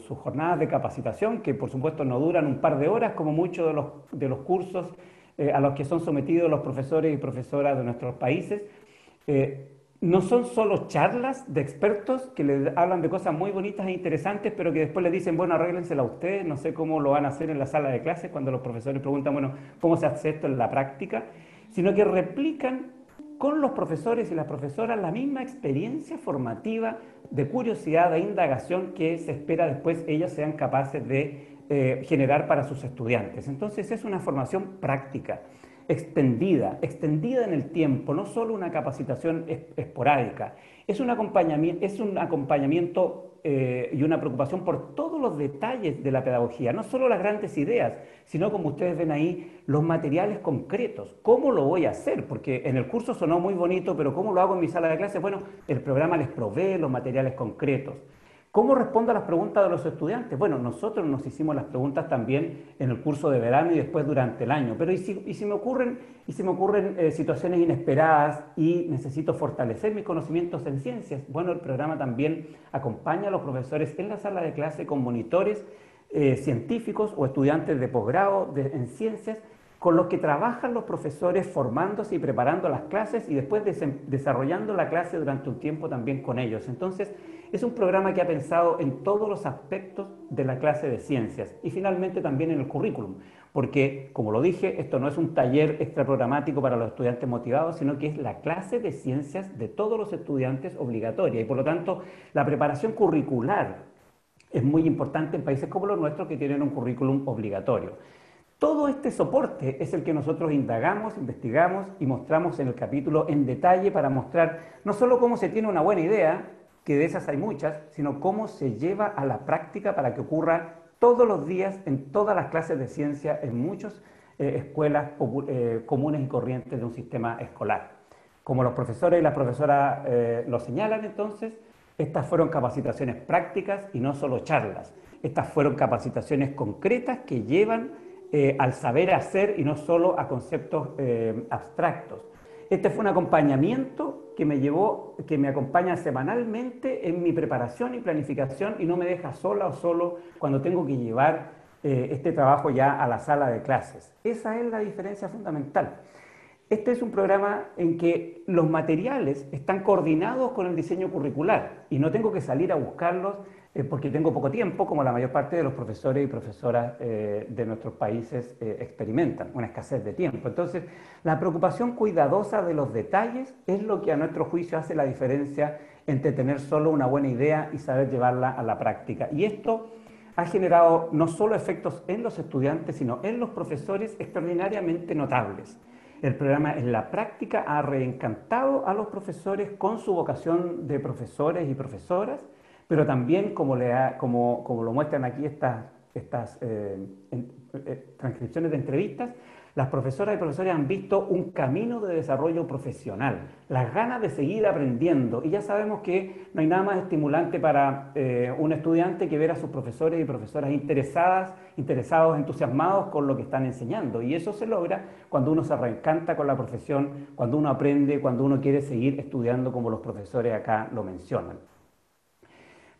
jornadas de capacitación, que por supuesto no duran un par de horas, como muchos de los cursos a los que son sometidos los profesores y profesoras de nuestros países. no son solo charlas de expertos que le hablan de cosas muy bonitas e interesantes, pero que después le dicen, bueno, arréglensela ustedes, no sé cómo lo van a hacer en la sala de clases cuando los profesores preguntan, bueno, ¿cómo se hace esto en la práctica? Sino que replican con los profesores y las profesoras la misma experiencia formativa de curiosidad, de indagación que se espera después ellas sean capaces de generar para sus estudiantes. Entonces es una formación práctica extendida en el tiempo, no solo una capacitación esporádica, es un acompañamiento y una preocupación por todos los detalles de la pedagogía, no solo las grandes ideas, sino como ustedes ven ahí, los materiales concretos. ¿Cómo lo voy a hacer? Porque en el curso sonó muy bonito, pero ¿cómo lo hago en mi sala de clases? Bueno, el programa les provee los materiales concretos. ¿Cómo respondo a las preguntas de los estudiantes? Bueno, nosotros nos hicimos las preguntas también en el curso de verano y después durante el año, pero ¿y si me ocurren situaciones inesperadas y necesito fortalecer mis conocimientos en ciencias? Bueno, el programa también acompaña a los profesores en la sala de clase con monitores científicos o estudiantes de posgrado en ciencias con los que trabajan los profesores formándose y preparando las clases y después desarrollando la clase durante un tiempo también con ellos. Entonces, es un programa que ha pensado en todos los aspectos de la clase de ciencias y finalmente también en el currículum, porque, como lo dije, esto no es un taller extraprogramático para los estudiantes motivados, sino que es la clase de ciencias de todos los estudiantes obligatoria y, por lo tanto, la preparación curricular es muy importante en países como los nuestros que tienen un currículum obligatorio. Todo este soporte es el que nosotros indagamos, investigamos y mostramos en el capítulo en detalle para mostrar no solo cómo se tiene una buena idea, que de esas hay muchas, sino cómo se lleva a la práctica para que ocurra todos los días en todas las clases de ciencia en muchas escuelas comunes y corrientes de un sistema escolar. Como los profesores y las profesoras lo señalan entonces, estas fueron capacitaciones prácticas y no solo charlas. Estas fueron capacitaciones concretas que llevan al saber hacer y no solo a conceptos abstractos. Este fue un acompañamiento que me acompaña semanalmente en mi preparación y planificación y no me deja sola o solo cuando tengo que llevar este trabajo ya a la sala de clases. Esa es la diferencia fundamental. Este es un programa en que los materiales están coordinados con el diseño curricular y no tengo que salir a buscarlos porque tengo poco tiempo, como la mayor parte de los profesores y profesoras de nuestros países experimentan, una escasez de tiempo. Entonces, la preocupación cuidadosa de los detalles es lo que a nuestro juicio hace la diferencia entre tener solo una buena idea y saber llevarla a la práctica. Y esto ha generado no solo efectos en los estudiantes, sino en los profesores extraordinariamente notables. El programa en la práctica ha reencantado a los profesores con su vocación de profesores y profesoras, pero también, como lo muestran aquí estas transcripciones de entrevistas, las profesoras y profesores han visto un camino de desarrollo profesional, las ganas de seguir aprendiendo. Y ya sabemos que no hay nada más estimulante para un estudiante que ver a sus profesores y profesoras interesados, entusiasmados con lo que están enseñando. Y eso se logra cuando uno se reencanta con la profesión, cuando uno aprende, cuando uno quiere seguir estudiando como los profesores acá lo mencionan.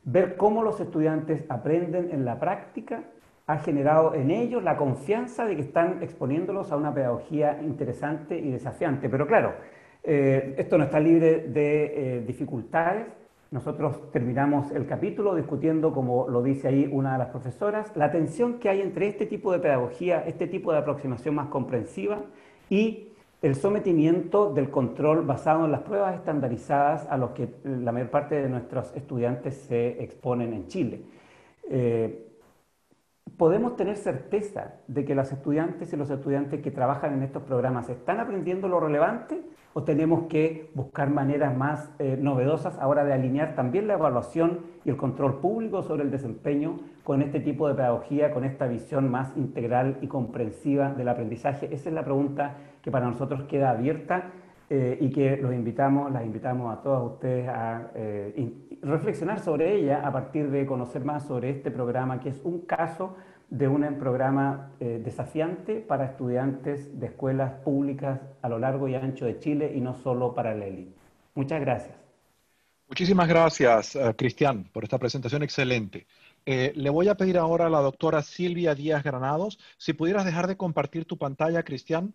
Ver cómo los estudiantes aprenden en la práctica ha generado en ellos la confianza de que están exponiéndolos a una pedagogía interesante y desafiante. Pero claro, esto no está libre de dificultades. Nosotros terminamos el capítulo discutiendo, como lo dice ahí una de las profesoras, la tensión que hay entre este tipo de pedagogía, este tipo de aproximación más comprensiva y el sometimiento del control basado en las pruebas estandarizadas a los que la mayor parte de nuestros estudiantes se exponen en Chile. ¿Podemos tener certeza de que las estudiantes y los estudiantes que trabajan en estos programas están aprendiendo lo relevante o tenemos que buscar maneras más novedosas ahora de alinear también la evaluación y el control público sobre el desempeño con este tipo de pedagogía, con esta visión más integral y comprensiva del aprendizaje? Esa es la pregunta que para nosotros queda abierta y que las invitamos a todos ustedes a reflexionar sobre ella a partir de conocer más sobre este programa, que es un caso de un programa desafiante para estudiantes de escuelas públicas a lo largo y ancho de Chile y no solo para la élite. Muchas gracias. Muchísimas gracias, Cristian, por esta presentación excelente. Le voy a pedir ahora a la doctora Silvia Díaz Granados, si pudieras dejar de compartir tu pantalla, Cristian,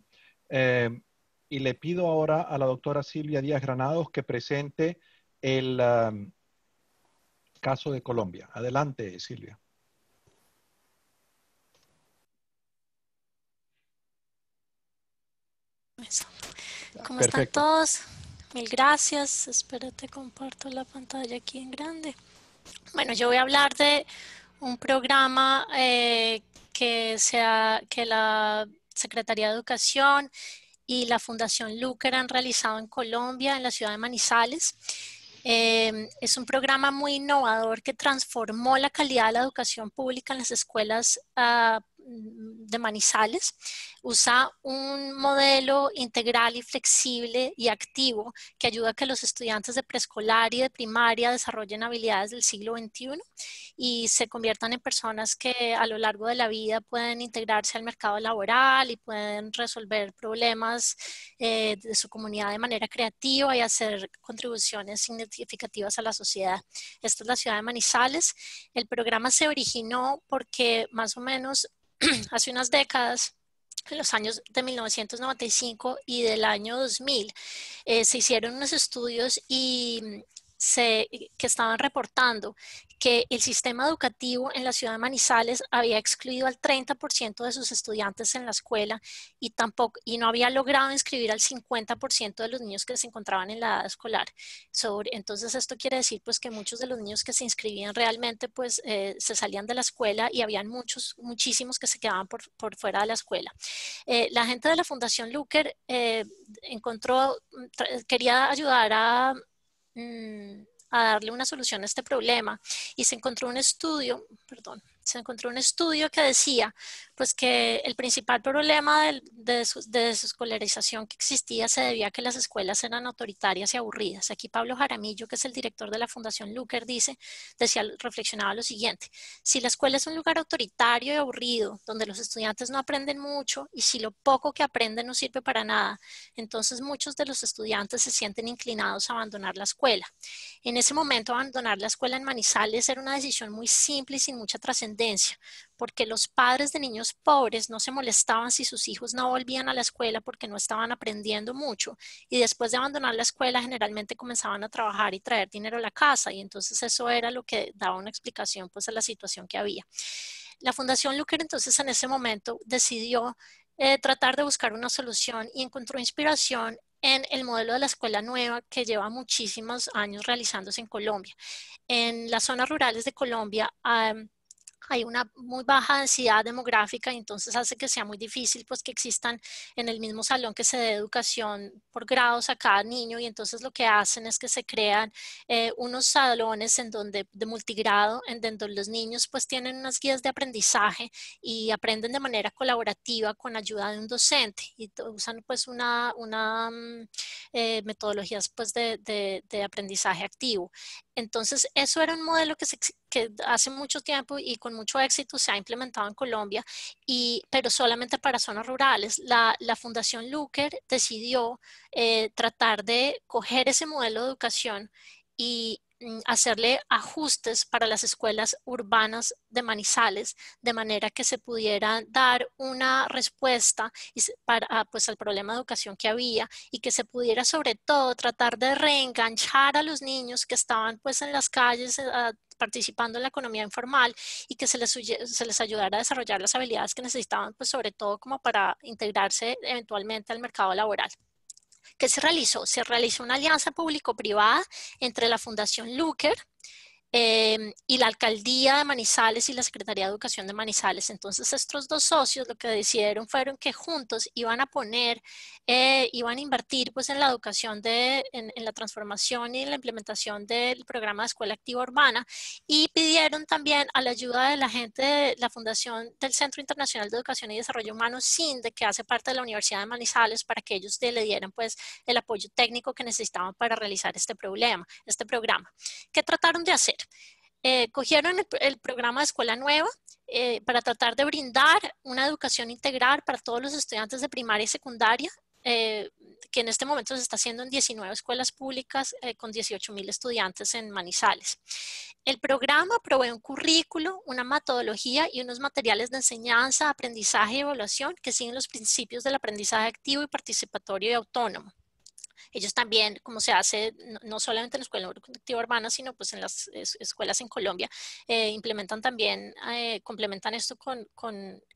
y le pido ahora a la doctora Silvia Díaz Granados que presente el caso de Colombia. Adelante, Silvia. ¿Cómo están Perfecto. todos? Mil gracias. Espérate, comparto la pantalla aquí en grande. Bueno, yo voy a hablar de un programa que la Secretaría de Educación y la Fundación Luker han realizado en Colombia, en la ciudad de Manizales. Es un programa muy innovador que transformó la calidad de la educación pública en las escuelas de Manizales. Usa un modelo integral y flexible y activo que ayuda a que los estudiantes de preescolar y de primaria desarrollen habilidades del siglo XXI y se conviertan en personas que a lo largo de la vida pueden integrarse al mercado laboral y pueden resolver problemas de su comunidad de manera creativa y hacer contribuciones significativas a la sociedad. Esta es la ciudad de Manizales. El programa se originó porque más o menos hace unas décadas, en los años de 1995 y del año 2000, se hicieron unos estudios que estaban reportando que el sistema educativo en la ciudad de Manizales había excluido al 30% de sus estudiantes en la escuela y no había logrado inscribir al 50% de los niños que se encontraban en la edad escolar. Entonces esto quiere decir pues que muchos de los niños que se inscribían realmente pues se salían de la escuela y habían muchísimos que se quedaban por fuera de la escuela. La gente de la Fundación Luker quería ayudar a darle una solución a este problema y se encontró un estudio que decía pues que el principal problema de desescolarización que existía se debía a que las escuelas eran autoritarias y aburridas. Aquí Pablo Jaramillo, que es el director de la Fundación Luker, reflexionaba lo siguiente: si la escuela es un lugar autoritario y aburrido, donde los estudiantes no aprenden mucho y si lo poco que aprenden no sirve para nada, entonces muchos de los estudiantes se sienten inclinados a abandonar la escuela. En ese momento, abandonar la escuela en Manizales era una decisión muy simple y sin mucha trascendencia, porque los padres de niños pobres no se molestaban si sus hijos no volvían a la escuela porque no estaban aprendiendo mucho, y después de abandonar la escuela generalmente comenzaban a trabajar y traer dinero a la casa, y entonces eso era lo que daba una explicación pues a la situación que había. La Fundación Luker entonces en ese momento decidió tratar de buscar una solución y encontró inspiración en el modelo de la escuela nueva que lleva muchísimos años realizándose en Colombia. En las zonas rurales de Colombia hay una muy baja densidad demográfica y entonces hace que sea muy difícil pues que existan en el mismo salón que se dé educación por grados a cada niño, y entonces lo que hacen es que se crean unos salones de multigrado en donde los niños pues tienen unas guías de aprendizaje y aprenden de manera colaborativa con ayuda de un docente y usan pues metodologías pues de aprendizaje activo. Entonces eso era un modelo que hace mucho tiempo y con mucho éxito se ha implementado en Colombia, pero solamente para zonas rurales. La Fundación Luker decidió tratar de coger ese modelo de educación y hacerle ajustes para las escuelas urbanas de Manizales, de manera que se pudiera dar una respuesta pues, al problema de educación que había, y que se pudiera sobre todo tratar de reenganchar a los niños que estaban pues en las calles participando en la economía informal, y que se les ayudara a desarrollar las habilidades que necesitaban pues sobre todo como para integrarse eventualmente al mercado laboral. ¿Qué se realizó? Se realizó una alianza público-privada entre la Fundación Luker y la Alcaldía de Manizales y la Secretaría de Educación de Manizales. Entonces estos dos socios lo que decidieron fueron que juntos iban a invertir pues en la educación, en la transformación y en la implementación del programa de Escuela Activa Urbana, y pidieron también a la ayuda de la gente de la Fundación del Centro Internacional de Educación y Desarrollo Humano, CINDE, que hace parte de la Universidad de Manizales, para que ellos le dieran pues el apoyo técnico que necesitaban para realizar este programa. ¿Qué trataron de hacer? Cogieron el programa de Escuela Nueva para tratar de brindar una educación integral para todos los estudiantes de primaria y secundaria que en este momento se está haciendo en 19 escuelas públicas con 18,000 estudiantes en Manizales. El programa provee un currículo, una metodología y unos materiales de enseñanza, aprendizaje y evaluación que siguen los principios del aprendizaje activo y participatorio y autónomo. Ellos también, como se hace no solamente en la Escuela Educativa Urbana, sino pues en las escuelas en Colombia, implementan también, complementan esto con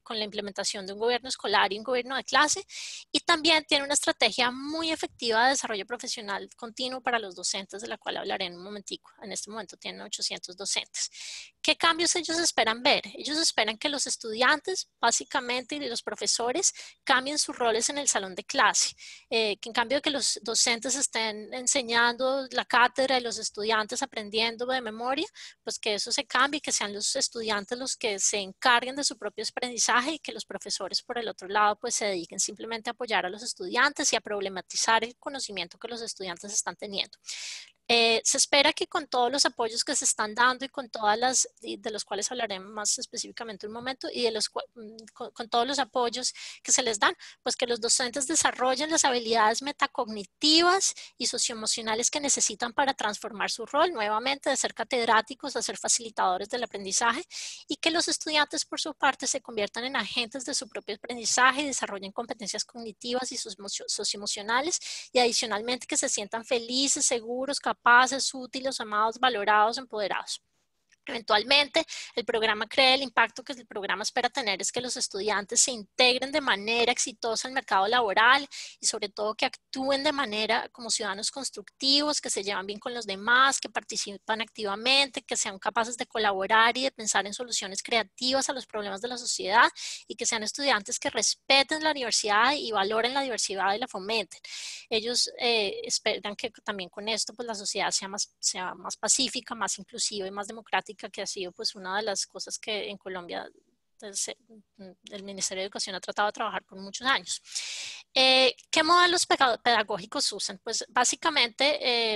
la implementación de un gobierno escolar y un gobierno de clase, y también tiene una estrategia muy efectiva de desarrollo profesional continuo para los docentes, de la cual hablaré en un momentico. En este momento tienen 800 docentes. ¿Qué cambios ellos esperan ver? Ellos esperan que los estudiantes, básicamente, y los profesores cambien sus roles en el salón de clase, que en cambio de que los docentes estén enseñando la cátedra y los estudiantes aprendiendo de memoria, pues que eso se cambie, que sean los estudiantes los que se encarguen de su propio aprendizaje y que los profesores por el otro lado pues se dediquen simplemente a apoyar a los estudiantes y a problematizar el conocimiento que los estudiantes están teniendo. Se espera que con todos los apoyos que se están dando y con todas las, de los cuales hablaré más específicamente un momento, y de con todos los apoyos que se les dan, pues que los docentes desarrollen las habilidades metacognitivas y socioemocionales que necesitan para transformar su rol nuevamente de ser catedráticos a ser facilitadores del aprendizaje, y que los estudiantes por su parte se conviertan en agentes de su propio aprendizaje y desarrollen competencias cognitivas y socioemocionales, y adicionalmente que se sientan felices, seguros, capaces, útiles, amados, valorados, empoderados. Eventualmente, el programa cree el impacto que el programa espera tener es que los estudiantes se integren de manera exitosa al mercado laboral y sobre todo que actúen de manera como ciudadanos constructivos, que se llevan bien con los demás, que participan activamente, que sean capaces de colaborar y de pensar en soluciones creativas a los problemas de la sociedad, y que sean estudiantes que respeten la universidad y valoren la diversidad y la fomenten. Ellos esperan que también con esto pues la sociedad sea más pacífica, más inclusiva y más democrática, que ha sido pues una de las cosas que en Colombia el Ministerio de Educación ha tratado de trabajar por muchos años. ¿Qué modelos pedagógicos usan? Pues básicamente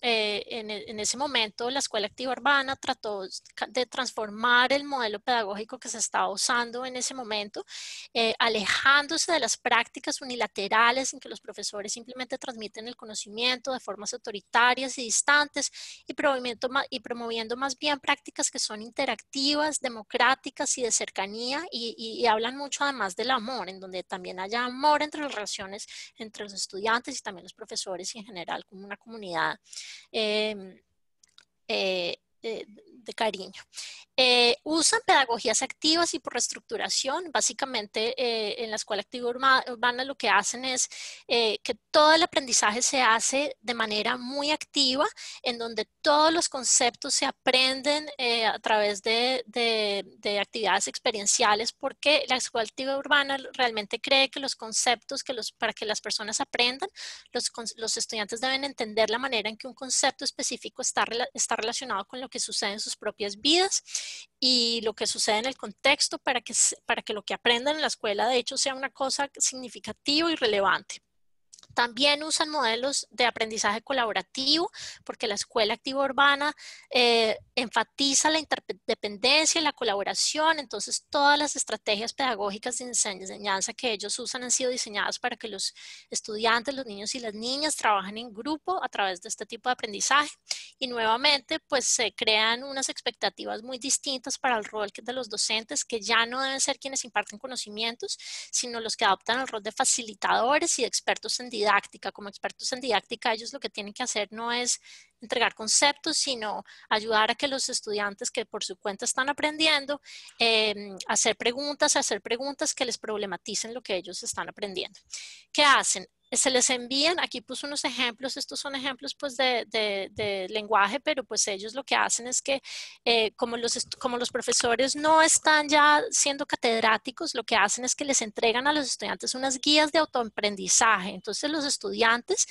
en ese momento la Escuela Activa Urbana trató de transformar el modelo pedagógico que se estaba usando en ese momento, alejándose de las prácticas unilaterales en que los profesores simplemente transmiten el conocimiento de formas autoritarias y distantes, y promoviendo más bien prácticas que son interactivas, democráticas y de cercanía, y hablan mucho además del amor, en donde también haya amor entre las relaciones entre los estudiantes y también los profesores y en general como una comunidad de cariño. Usan pedagogías activas y por reestructuración. Básicamente en la Escuela Activa Urbana lo que hacen es que todo el aprendizaje se hace de manera muy activa, en donde todos los conceptos se aprenden a través de actividades experienciales, porque la Escuela Activa Urbana realmente cree que los conceptos, para que las personas aprendan, los estudiantes deben entender la manera en que un concepto específico está relacionado con lo que sucede en sus propias vidas y lo que sucede en el contexto, para que lo que aprendan en la escuela de hecho sea una cosa significativa y relevante. También usan modelos de aprendizaje colaborativo, porque la Escuela Activa Urbana enfatiza la interdependencia y la colaboración. Entonces, todas las estrategias pedagógicas de enseñanza que ellos usan han sido diseñadas para que los estudiantes, los niños y las niñas trabajen en grupo a través de este tipo de aprendizaje. Y nuevamente, pues se crean unas expectativas muy distintas para el rol de los docentes, que ya no deben ser quienes imparten conocimientos, sino los que adoptan el rol de facilitadores y de expertos en didáctica. Como expertos en didáctica, ellos lo que tienen que hacer no es entregar conceptos, sino ayudar a que los estudiantes que por su cuenta están aprendiendo, hacer preguntas que les problematicen lo que ellos están aprendiendo. ¿Qué hacen? Se les envían, aquí puse unos ejemplos, estos son ejemplos pues de lenguaje, pero pues ellos lo que hacen es que como los profesores no están ya siendo catedráticos, lo que hacen es que les entregan a los estudiantes unas guías de autoaprendizaje. Entonces los estudiantes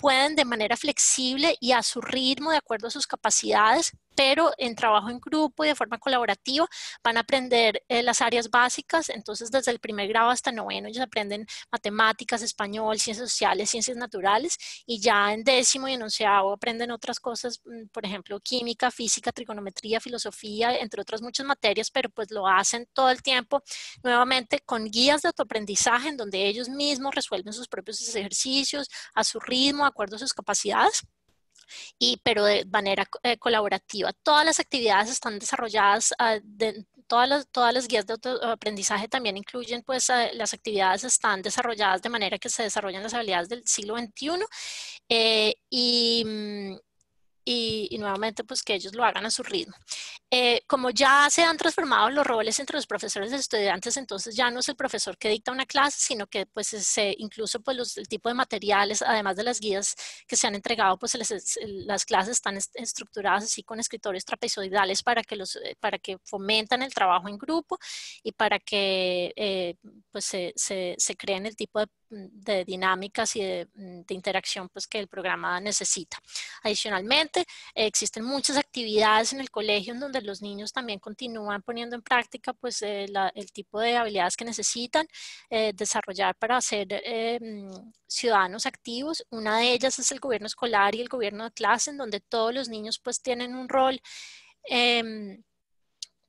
pueden de manera flexible y a su ritmo, de acuerdo a sus capacidades, pero en trabajo en grupo y de forma colaborativa van a aprender las áreas básicas. Entonces desde el primer grado hasta noveno ellos aprenden matemáticas, español, ciencias sociales, ciencias naturales, y ya en décimo y en onceavo aprenden otras cosas, por ejemplo química, física, trigonometría, filosofía, entre otras muchas materias, pero pues lo hacen todo el tiempo nuevamente con guías de autoaprendizaje en donde ellos mismos resuelven sus propios ejercicios a su ritmo, de acuerdo a sus capacidades. Pero de manera colaborativa. Todas las actividades están desarrolladas, todas las guías de autoaprendizaje también incluyen, pues las actividades están desarrolladas de manera que se desarrollan las habilidades del siglo XXI y nuevamente pues que ellos lo hagan a su ritmo. Como ya se han transformado los roles entre los profesores y los estudiantes, entonces ya no es el profesor que dicta una clase, sino que pues incluso pues el tipo de materiales, además de las guías que se han entregado, pues las clases están estructuradas así con escritorios trapezoidales para que fomentan el trabajo en grupo y para que pues se creen el tipo de dinámicas y de interacción pues que el programa necesita. Adicionalmente, existen muchas actividades en el colegio en donde los niños también continúan poniendo en práctica pues el tipo de habilidades que necesitan desarrollar para ser ciudadanos activos. Una de ellas es el gobierno escolar y el gobierno de clase, en donde todos los niños pues tienen un rol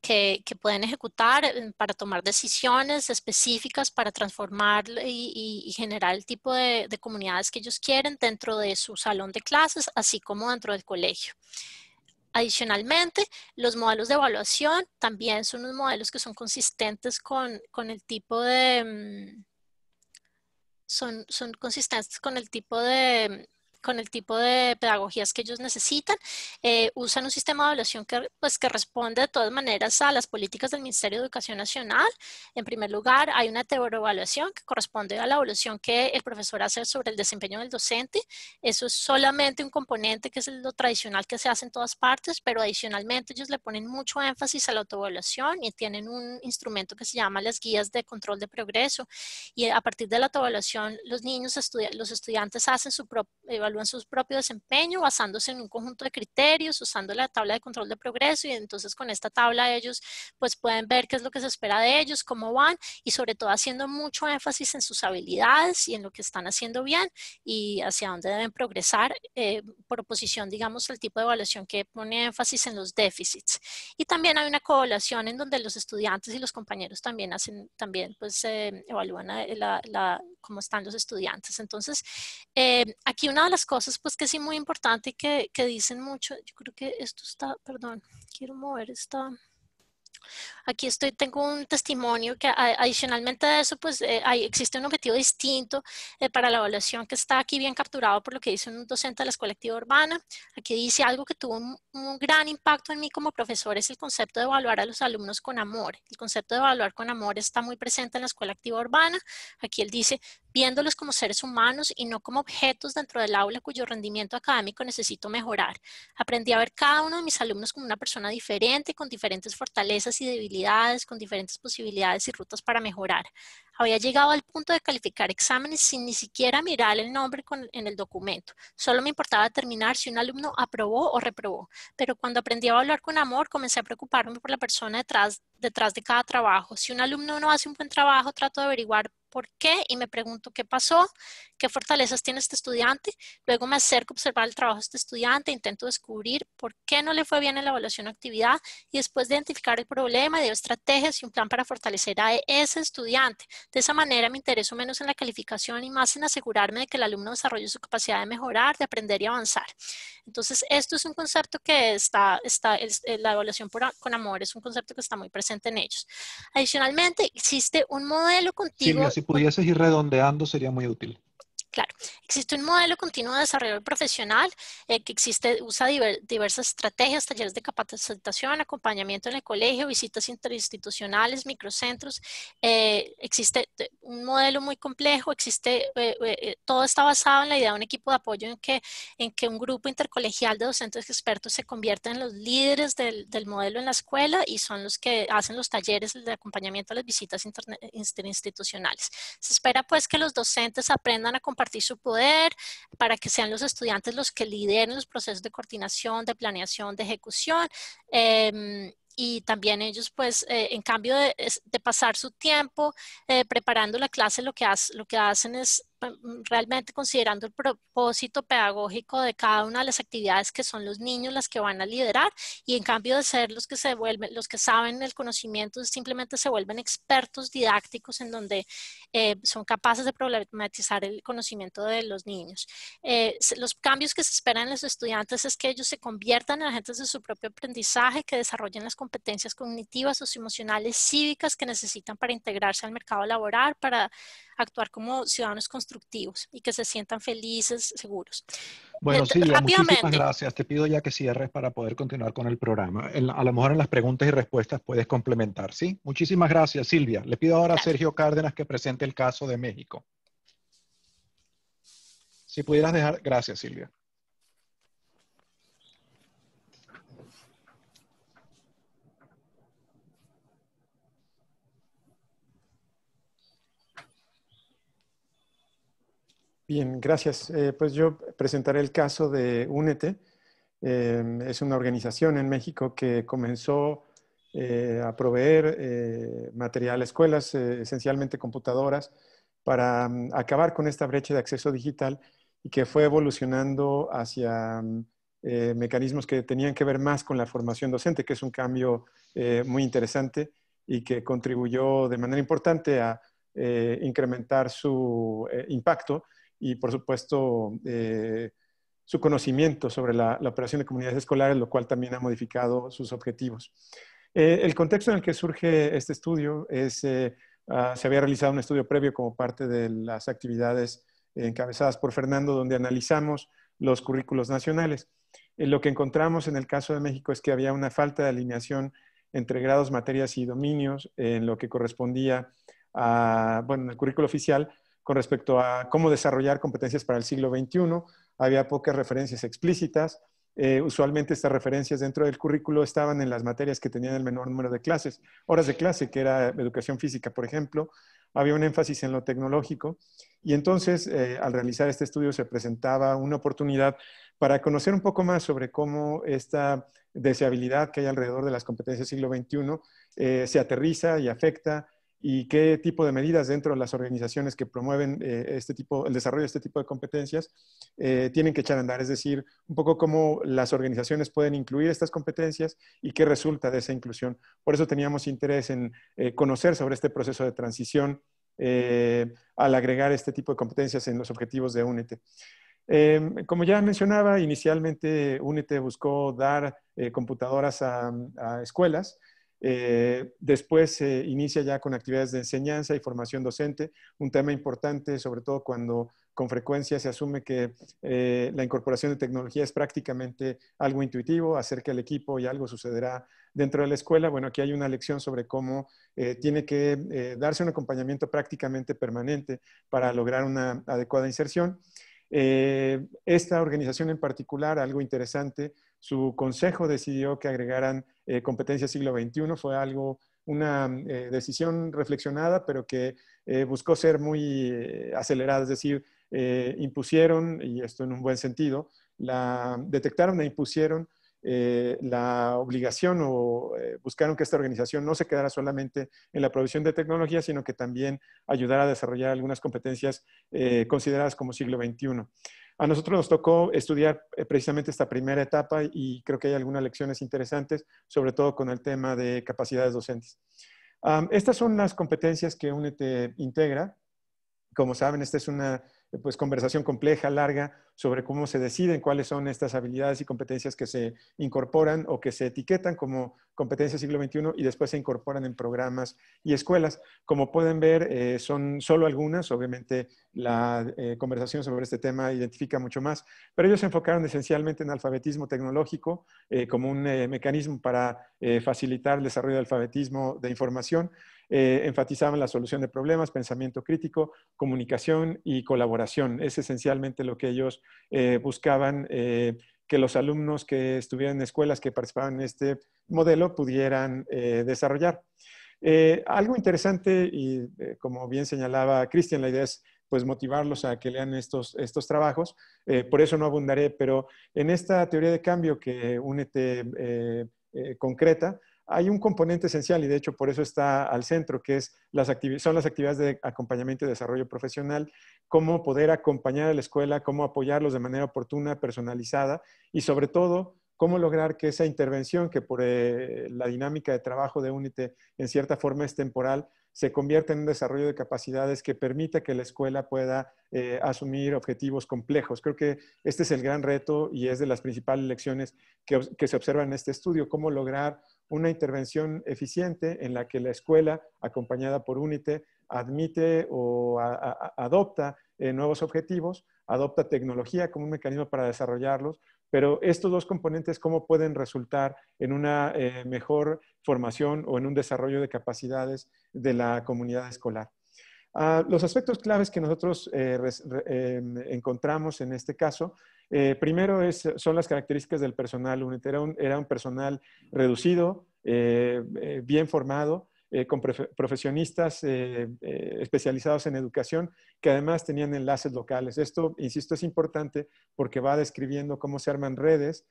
que pueden ejecutar para tomar decisiones específicas para transformar y generar el tipo de comunidades que ellos quieren dentro de su salón de clases, así como dentro del colegio. Adicionalmente, los modelos de evaluación también son unos modelos que son consistentes con el tipo de... son consistentes con el tipo de pedagogías que ellos necesitan. Usan un sistema de evaluación que responde de todas maneras a las políticas del Ministerio de Educación Nacional. En primer lugar, hay una evaluación que corresponde a la evaluación que el profesor hace sobre el desempeño del docente. Eso es solamente un componente que es lo tradicional que se hace en todas partes, pero adicionalmente ellos le ponen mucho énfasis a la autoevaluación y tienen un instrumento que se llama las guías de control de progreso, y a partir de la autoevaluación los estudiantes hacen evalúan su propio desempeño basándose en un conjunto de criterios, usando la tabla de control de progreso, y entonces con esta tabla ellos pues pueden ver qué es lo que se espera de ellos, cómo van, y sobre todo haciendo mucho énfasis en sus habilidades y en lo que están haciendo bien y hacia dónde deben progresar, por oposición digamos al tipo de evaluación que pone énfasis en los déficits. Y también hay una coevaluación en donde los estudiantes y los compañeros también evalúan cómo están los estudiantes. Entonces aquí una de las cosas pues que sí muy importante y que dicen mucho, yo creo que esto está, perdón, quiero mover esta... Aquí tengo un testimonio que adicionalmente de eso, pues existe un objetivo distinto para la evaluación que está aquí bien capturado por lo que dice un docente de la Escuela Activa Urbana. Aquí dice algo que tuvo un gran impacto en mí como profesor, es el concepto de evaluar a los alumnos con amor. El concepto de evaluar con amor está muy presente en la Escuela Activa Urbana. Aquí él dice, viéndolos como seres humanos y no como objetos dentro del aula cuyo rendimiento académico necesito mejorar. Aprendí a ver cada uno de mis alumnos como una persona diferente, con diferentes fortalezas y debilidades, con diferentes posibilidades y rutas para mejorar. Había llegado al punto de calificar exámenes sin ni siquiera mirar el nombre en el documento. Solo me importaba determinar si un alumno aprobó o reprobó. Pero cuando aprendí a evaluar con amor, comencé a preocuparme por la persona detrás de cada trabajo. Si un alumno no hace un buen trabajo, trato de averiguar por qué y me pregunto qué pasó, qué fortalezas tiene este estudiante. Luego me acerco a observar el trabajo de este estudiante, intento descubrir por qué no le fue bien en la evaluación o actividad, y después de identificar el problema, doy estrategias y un plan para fortalecer a ese estudiante. De esa manera me intereso menos en la calificación y más en asegurarme de que el alumno desarrolle su capacidad de mejorar, de aprender y avanzar. Entonces, esto es un concepto que la evaluación con amor es un concepto que está muy presente en ellos. Adicionalmente, existe un modelo continuo. Silvia, si pudieses ir redondeando sería muy útil. Claro, existe un modelo continuo de desarrollo profesional que usa diversas estrategias, talleres de capacitación, acompañamiento en el colegio, visitas interinstitucionales, microcentros. Existe un modelo muy complejo, todo está basado en la idea de un equipo de apoyo en que un grupo intercolegial de docentes expertos se convierten en los líderes del modelo en la escuela y son los que hacen los talleres de acompañamiento a las visitas interinstitucionales. Se espera pues que los docentes aprendan a compartir compartir su poder, para que sean los estudiantes los que lideren los procesos de coordinación, de planeación, de ejecución. Y también ellos, pues, en cambio de pasar su tiempo preparando la clase, lo que hacen es realmente considerando el propósito pedagógico de cada una de las actividades, que son los niños las que van a liderar, y en cambio de ser los que los que saben el conocimiento, simplemente se vuelven expertos didácticos en donde son capaces de problematizar el conocimiento de los niños. Los cambios que se esperan en los estudiantes es que ellos se conviertan en agentes de su propio aprendizaje, que desarrollen las competencias cognitivas, socioemocionales, cívicas que necesitan para integrarse al mercado laboral, para actuar como ciudadanos constructivos y que se sientan felices, seguros. Bueno, Silvia, muchísimas Rápidamente. gracias. Te pido ya que cierres para poder continuar con el programa. A lo mejor en las preguntas y respuestas puedes complementar, ¿sí? Muchísimas gracias, Silvia. Le pido ahora a Sergio Cárdenas que presente el caso de México. Si pudieras dejar... Gracias, Silvia. Bien, gracias. Pues yo presentaré el caso de Únete. Es una organización en México que comenzó a proveer material a escuelas, esencialmente computadoras, para acabar con esta brecha de acceso digital, y que fue evolucionando hacia mecanismos que tenían que ver más con la formación docente, que es un cambio muy interesante y que contribuyó de manera importante a incrementar su impacto y, por supuesto, su conocimiento sobre la operación de comunidades escolares, lo cual también ha modificado sus objetivos. El contexto en el que surge este estudio es, se había realizado un estudio previo como parte de las actividades encabezadas por Fernando, donde analizamos los currículos nacionales. Lo que encontramos en el caso de México es que había una falta de alineación entre grados, materias y dominios en lo que correspondía a, bueno, en el currículo oficial, con respecto a cómo desarrollar competencias para el siglo XXI. Había pocas referencias explícitas. Usualmente estas referencias dentro del currículo estaban en las materias que tenían el menor número de clases, horas de clase, que era educación física, por ejemplo. Había un énfasis en lo tecnológico. Y entonces, al realizar este estudio, se presentaba una oportunidad para conocer un poco más sobre cómo esta deseabilidad que hay alrededor de las competencias del siglo XXI se aterriza y afecta, y qué tipo de medidas dentro de las organizaciones que promueven el desarrollo de este tipo de competencias tienen que echar a andar. Es decir, un poco cómo las organizaciones pueden incluir estas competencias y qué resulta de esa inclusión. Por eso teníamos interés en conocer sobre este proceso de transición al agregar este tipo de competencias en los objetivos de Únete. Como ya mencionaba, inicialmente Únete buscó dar computadoras a escuelas. Después se inicia ya con actividades de enseñanza y formación docente, un tema importante, sobre todo cuando con frecuencia se asume que la incorporación de tecnología es prácticamente algo intuitivo, acerca al equipo y algo sucederá dentro de la escuela. Bueno, aquí hay una lección sobre cómo tiene que darse un acompañamiento prácticamente permanente para lograr una adecuada inserción. Esta organización en particular, algo interesante, su consejo decidió que agregaran competencias siglo XXI. Fue una decisión reflexionada, pero que buscó ser muy acelerada, es decir, impusieron, y esto en un buen sentido, detectaron e impusieron la obligación o buscaron que esta organización no se quedara solamente en la provisión de tecnología, sino que también ayudara a desarrollar algunas competencias consideradas como siglo XXI. A nosotros nos tocó estudiar precisamente esta primera etapa y creo que hay algunas lecciones interesantes, sobre todo con el tema de capacidades docentes. Estas son las competencias que Únete integra. Como saben, esta es una conversación compleja, larga, sobre cómo se deciden cuáles son estas habilidades y competencias que se incorporan o que se etiquetan como competencias siglo XXI y después se incorporan en programas y escuelas. Como pueden ver, son solo algunas. Obviamente, la conversación sobre este tema identifica mucho más, pero ellos se enfocaron esencialmente en alfabetismo tecnológico como un mecanismo para facilitar el desarrollo del alfabetismo de información. Enfatizaban la solución de problemas, pensamiento crítico, comunicación y colaboración. Es esencialmente lo que ellos buscaban que los alumnos que estuvieran en escuelas que participaban en este modelo pudieran desarrollar. Algo interesante, y como bien señalaba Cristian, la idea es pues motivarlos a que lean estos trabajos. Por eso no abundaré, pero en esta teoría de cambio que Únete concreta, hay un componente esencial y de hecho por eso está al centro, que es son las actividades de acompañamiento y desarrollo profesional, cómo poder acompañar a la escuela, cómo apoyarlos de manera oportuna, personalizada y sobre todo cómo lograr que esa intervención que por la dinámica de trabajo de Únete en cierta forma es temporal, se convierta en un desarrollo de capacidades que permita que la escuela pueda asumir objetivos complejos. Creo que este es el gran reto y es de las principales lecciones que se observan en este estudio, cómo lograr una intervención eficiente en la que la escuela, acompañada por Únete, admite o adopta nuevos objetivos, adopta tecnología como un mecanismo para desarrollarlos, pero estos dos componentes, ¿cómo pueden resultar en una mejor formación o en un desarrollo de capacidades de la comunidad escolar? Los aspectos claves que nosotros encontramos en este caso, primero son las características del personal. Era un personal reducido, bien formado, con profesionistas especializados en educación, que además tenían enlaces locales. Esto, insisto, es importante porque va describiendo cómo se arman redes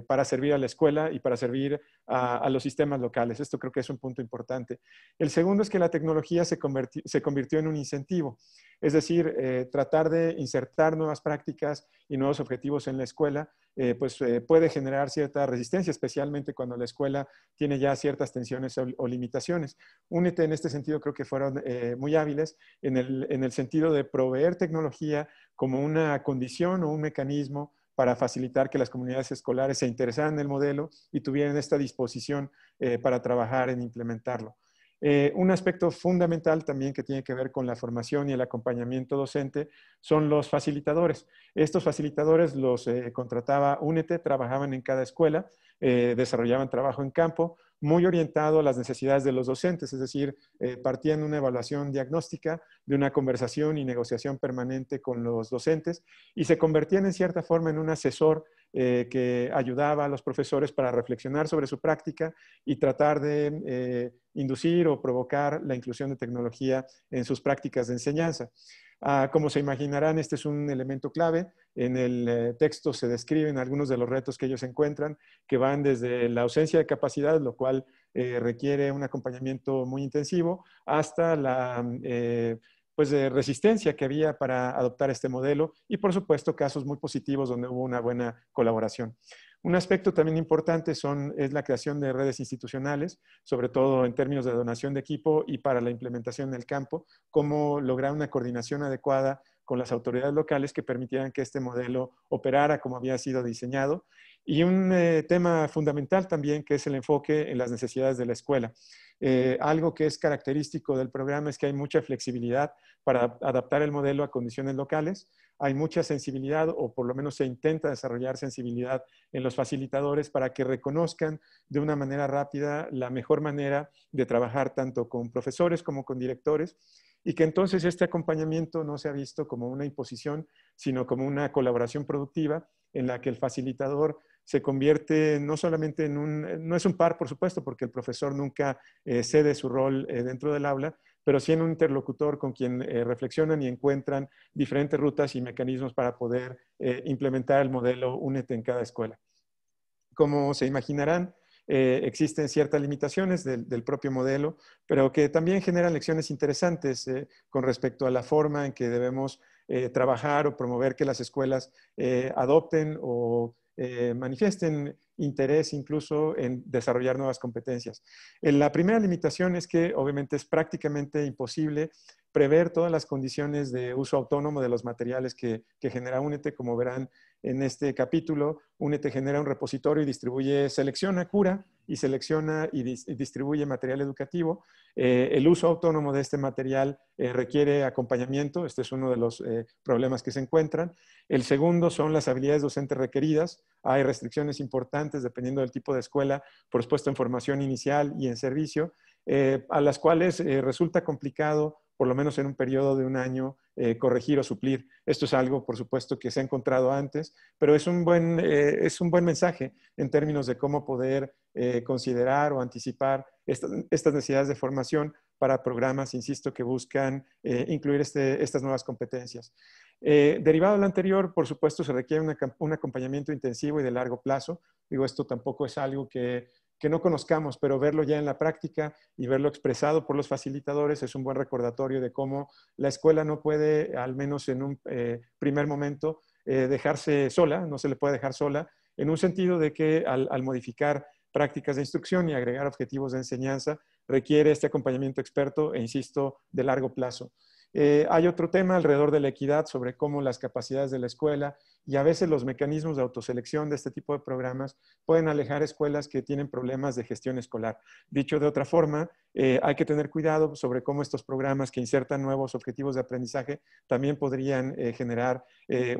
para servir a la escuela y para servir a los sistemas locales. Esto creo que es un punto importante. El segundo es que la tecnología se convirtió en un incentivo, es decir, tratar de insertar nuevas prácticas y nuevos objetivos en la escuela, puede generar cierta resistencia, especialmente cuando la escuela tiene ya ciertas tensiones o limitaciones. Únete en este sentido creo que fueron muy hábiles en el sentido de proveer tecnología como una condición o un mecanismo para facilitar que las comunidades escolares se interesaran en el modelo y tuvieran esta disposición para trabajar en implementarlo. Un aspecto fundamental también que tiene que ver con la formación y el acompañamiento docente son los facilitadores. Estos facilitadores los contrataba Únete, trabajaban en cada escuela, desarrollaban trabajo en campo, muy orientado a las necesidades de los docentes, es decir, partían de una evaluación diagnóstica, de una conversación y negociación permanente con los docentes y se convertían en cierta forma en un asesor que ayudaba a los profesores para reflexionar sobre su práctica y tratar de inducir o provocar la inclusión de tecnología en sus prácticas de enseñanza. Como se imaginarán, este es un elemento clave. En el texto se describen algunos de los retos que ellos encuentran, que van desde la ausencia de capacidad, lo cual requiere un acompañamiento muy intensivo, hasta la resistencia que había para adoptar este modelo y, por supuesto, casos muy positivos donde hubo una buena colaboración. Un aspecto también importante es la creación de redes institucionales, sobre todo en términos de donación de equipo y para la implementación en el campo, cómo lograr una coordinación adecuada con las autoridades locales que permitieran que este modelo operara como había sido diseñado. Y un tema fundamental también que es el enfoque en las necesidades de la escuela. Algo que es característico del programa es que hay mucha flexibilidad para adaptar el modelo a condiciones locales. Hay mucha sensibilidad, o por lo menos se intenta desarrollar sensibilidad en los facilitadores para que reconozcan de una manera rápida la mejor manera de trabajar tanto con profesores como con directores y que entonces este acompañamiento no se ha visto como una imposición, sino como una colaboración productiva en la que el facilitador se convierte no solamente no es un par, por supuesto, porque el profesor nunca cede su rol dentro del aula, pero sí en un interlocutor con quien reflexionan y encuentran diferentes rutas y mecanismos para poder implementar el modelo Únete en cada escuela. Como se imaginarán, existen ciertas limitaciones del propio modelo, pero que también generan lecciones interesantes con respecto a la forma en que debemos trabajar o promover que las escuelas adopten o manifiesten interés incluso en desarrollar nuevas competencias. La primera limitación es que obviamente es prácticamente imposible prever todas las condiciones de uso autónomo de los materiales que genera Únete. Como verán en este capítulo, Únete genera un repositorio y selecciona, cura y selecciona y distribuye material educativo. El uso autónomo de este material requiere acompañamiento. Este es uno de los problemas que se encuentran. El segundo son las habilidades docentes requeridas. Hay restricciones importantes dependiendo del tipo de escuela, por supuesto en formación inicial y en servicio, a las cuales resulta complicado, por lo menos en un periodo de un año, corregir o suplir. Esto es algo, por supuesto, que se ha encontrado antes, pero es un buen mensaje en términos de cómo poder considerar o anticipar estas necesidades de formación para programas, insisto, que buscan incluir estas nuevas competencias. Derivado de lo anterior, por supuesto, se requiere un acompañamiento intensivo y de largo plazo. Digo, esto tampoco es algo que no conozcamos, pero verlo ya en la práctica y verlo expresado por los facilitadores es un buen recordatorio de cómo la escuela no puede, al menos en un primer momento, dejarse sola, no se le puede dejar sola, en un sentido de que al modificar prácticas de instrucción y agregar objetivos de enseñanza, requiere este acompañamiento experto e, insisto, de largo plazo. Hay otro tema alrededor de la equidad sobre cómo las capacidades de la escuela y a veces los mecanismos de autoselección de este tipo de programas pueden alejar escuelas que tienen problemas de gestión escolar. Dicho de otra forma, hay que tener cuidado sobre cómo estos programas que insertan nuevos objetivos de aprendizaje también podrían generar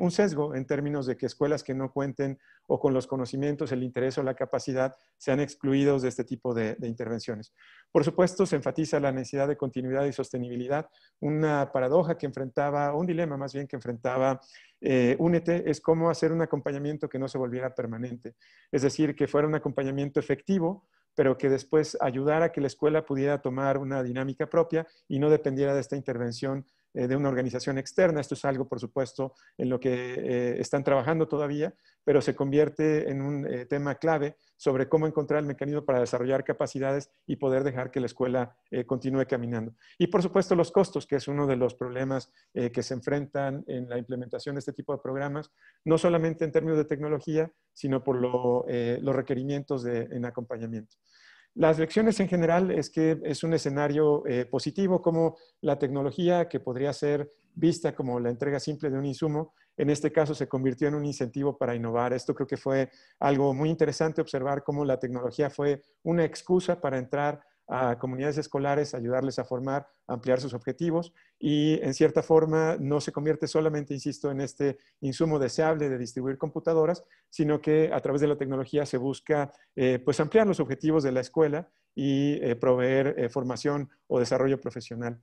un sesgo en términos de que escuelas que no cuenten o con los conocimientos, el interés o la capacidad sean excluidos de este tipo de intervenciones. Por supuesto, se enfatiza la necesidad de continuidad y sostenibilidad. Una paradoja que enfrentaba, un dilema más bien que enfrentaba Únete es cómo hacer un acompañamiento que no se volviera permanente. Es decir, que fuera un acompañamiento efectivo, pero que después ayudara a que la escuela pudiera tomar una dinámica propia y no dependiera de esta intervención de una organización externa. Esto es algo, por supuesto, en lo que están trabajando todavía, pero se convierte en un tema clave sobre cómo encontrar el mecanismo para desarrollar capacidades y poder dejar que la escuela continúe caminando. Y, por supuesto, los costos, que es uno de los problemas que se enfrentan en la implementación de este tipo de programas, no solamente en términos de tecnología, sino por los requerimientos en acompañamiento. Las lecciones en general es que es un escenario positivo, como la tecnología, que podría ser vista como la entrega simple de un insumo, en este caso se convirtió en un incentivo para innovar. Esto creo que fue algo muy interesante, observar cómo la tecnología fue una excusa para entrar a comunidades escolares, ayudarles a formar, ampliar sus objetivos y en cierta forma no se convierte solamente, insisto, en este insumo deseable de distribuir computadoras, sino que a través de la tecnología se busca pues ampliar los objetivos de la escuela y proveer formación o desarrollo profesional.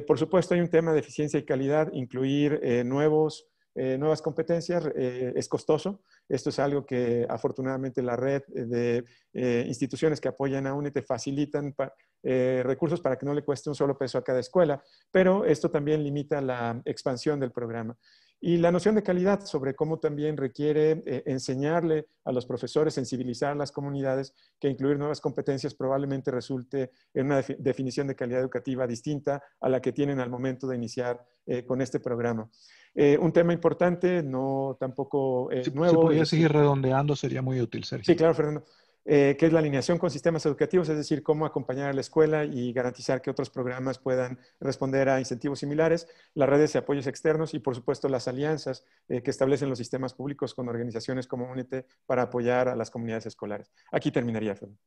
Por supuesto, hay un tema de eficiencia y calidad, incluir nuevas competencias es costoso. Esto es algo que afortunadamente la red de instituciones que apoyan a UNET facilitan recursos para que no le cueste un solo peso a cada escuela, pero esto también limita la expansión del programa. Y la noción de calidad sobre cómo también requiere enseñarle a los profesores, sensibilizar a las comunidades que incluir nuevas competencias probablemente resulte en una definición de calidad educativa distinta a la que tienen al momento de iniciar con este programa. Un tema importante, no tampoco nuevo. Si pudiese seguir redondeando sería muy útil, Sergio. Sí, claro, Fernando. Que es la alineación con sistemas educativos, es decir, cómo acompañar a la escuela y garantizar que otros programas puedan responder a incentivos similares, las redes de apoyos externos y, por supuesto, las alianzas que establecen los sistemas públicos con organizaciones como UNET para apoyar a las comunidades escolares. Aquí terminaría, Fernando.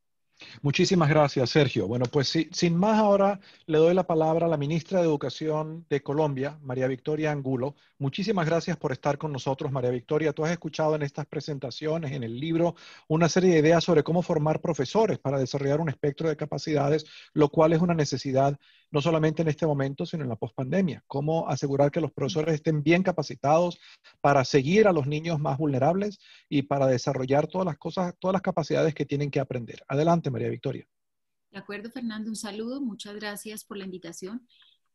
Muchísimas gracias, Sergio. Bueno, pues sin más ahora le doy la palabra a la ministra de Educación de Colombia, María Victoria Angulo. Muchísimas gracias por estar con nosotros, María Victoria. Tú has escuchado en estas presentaciones, en el libro, una serie de ideas sobre cómo formar profesores para desarrollar un espectro de capacidades, lo cual es una necesidad no solamente en este momento, sino en la pospandemia. Cómo asegurar que los profesores estén bien capacitados para seguir a los niños más vulnerables y para desarrollar todas las capacidades que tienen que aprender. Adelante, María Victoria. De acuerdo, Fernando, un saludo, muchas gracias por la invitación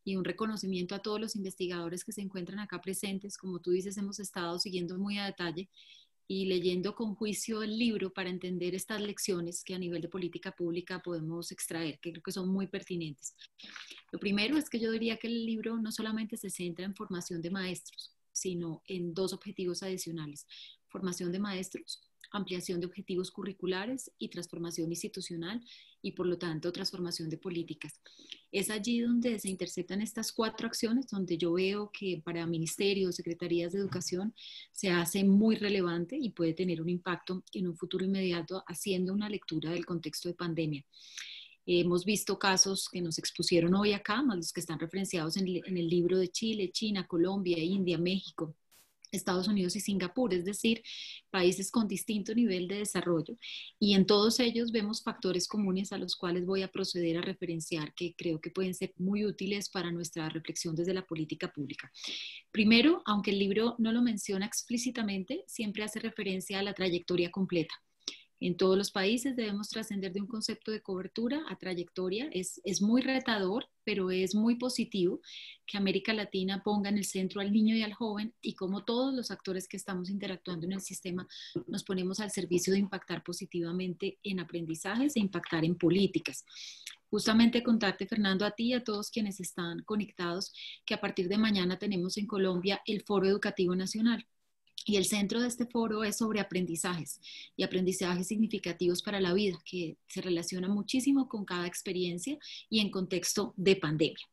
y un reconocimiento a todos los investigadores que se encuentran acá presentes. Como tú dices, hemos estado siguiendo muy a detalle y leyendo con juicio el libro para entender estas lecciones que a nivel de política pública podemos extraer, que creo que son muy pertinentes. Lo primero es que yo diría que el libro no solamente se centra en formación de maestros, sino en dos objetivos adicionales: formación de maestros, ampliación de objetivos curriculares y transformación institucional y, por lo tanto, transformación de políticas. Es allí donde se interceptan estas cuatro acciones, donde yo veo que para ministerios, secretarías de educación, se hace muy relevante y puede tener un impacto en un futuro inmediato, haciendo una lectura del contexto de pandemia. Hemos visto casos que nos expusieron hoy acá, más los que están referenciados en el libro de Chile, China, Colombia, India, México, Estados Unidos y Singapur, es decir, países con distinto nivel de desarrollo, y en todos ellos vemos factores comunes a los cuales voy a proceder a referenciar que creo que pueden ser muy útiles para nuestra reflexión desde la política pública. Primero, aunque el libro no lo menciona explícitamente, siempre hace referencia a la trayectoria completa. En todos los países debemos trascender de un concepto de cobertura a trayectoria. Es muy retador, pero es muy positivo que América Latina ponga en el centro al niño y al joven, y como todos los actores que estamos interactuando en el sistema nos ponemos al servicio de impactar positivamente en aprendizajes e impactar en políticas. Justamente contarte, Fernando, a ti y a todos quienes están conectados, que a partir de mañana tenemos en Colombia el Foro Educativo Nacional. Y el centro de este foro es sobre aprendizajes y aprendizajes significativos para la vida, que se relaciona muchísimo con cada experiencia y en contexto de pandemia.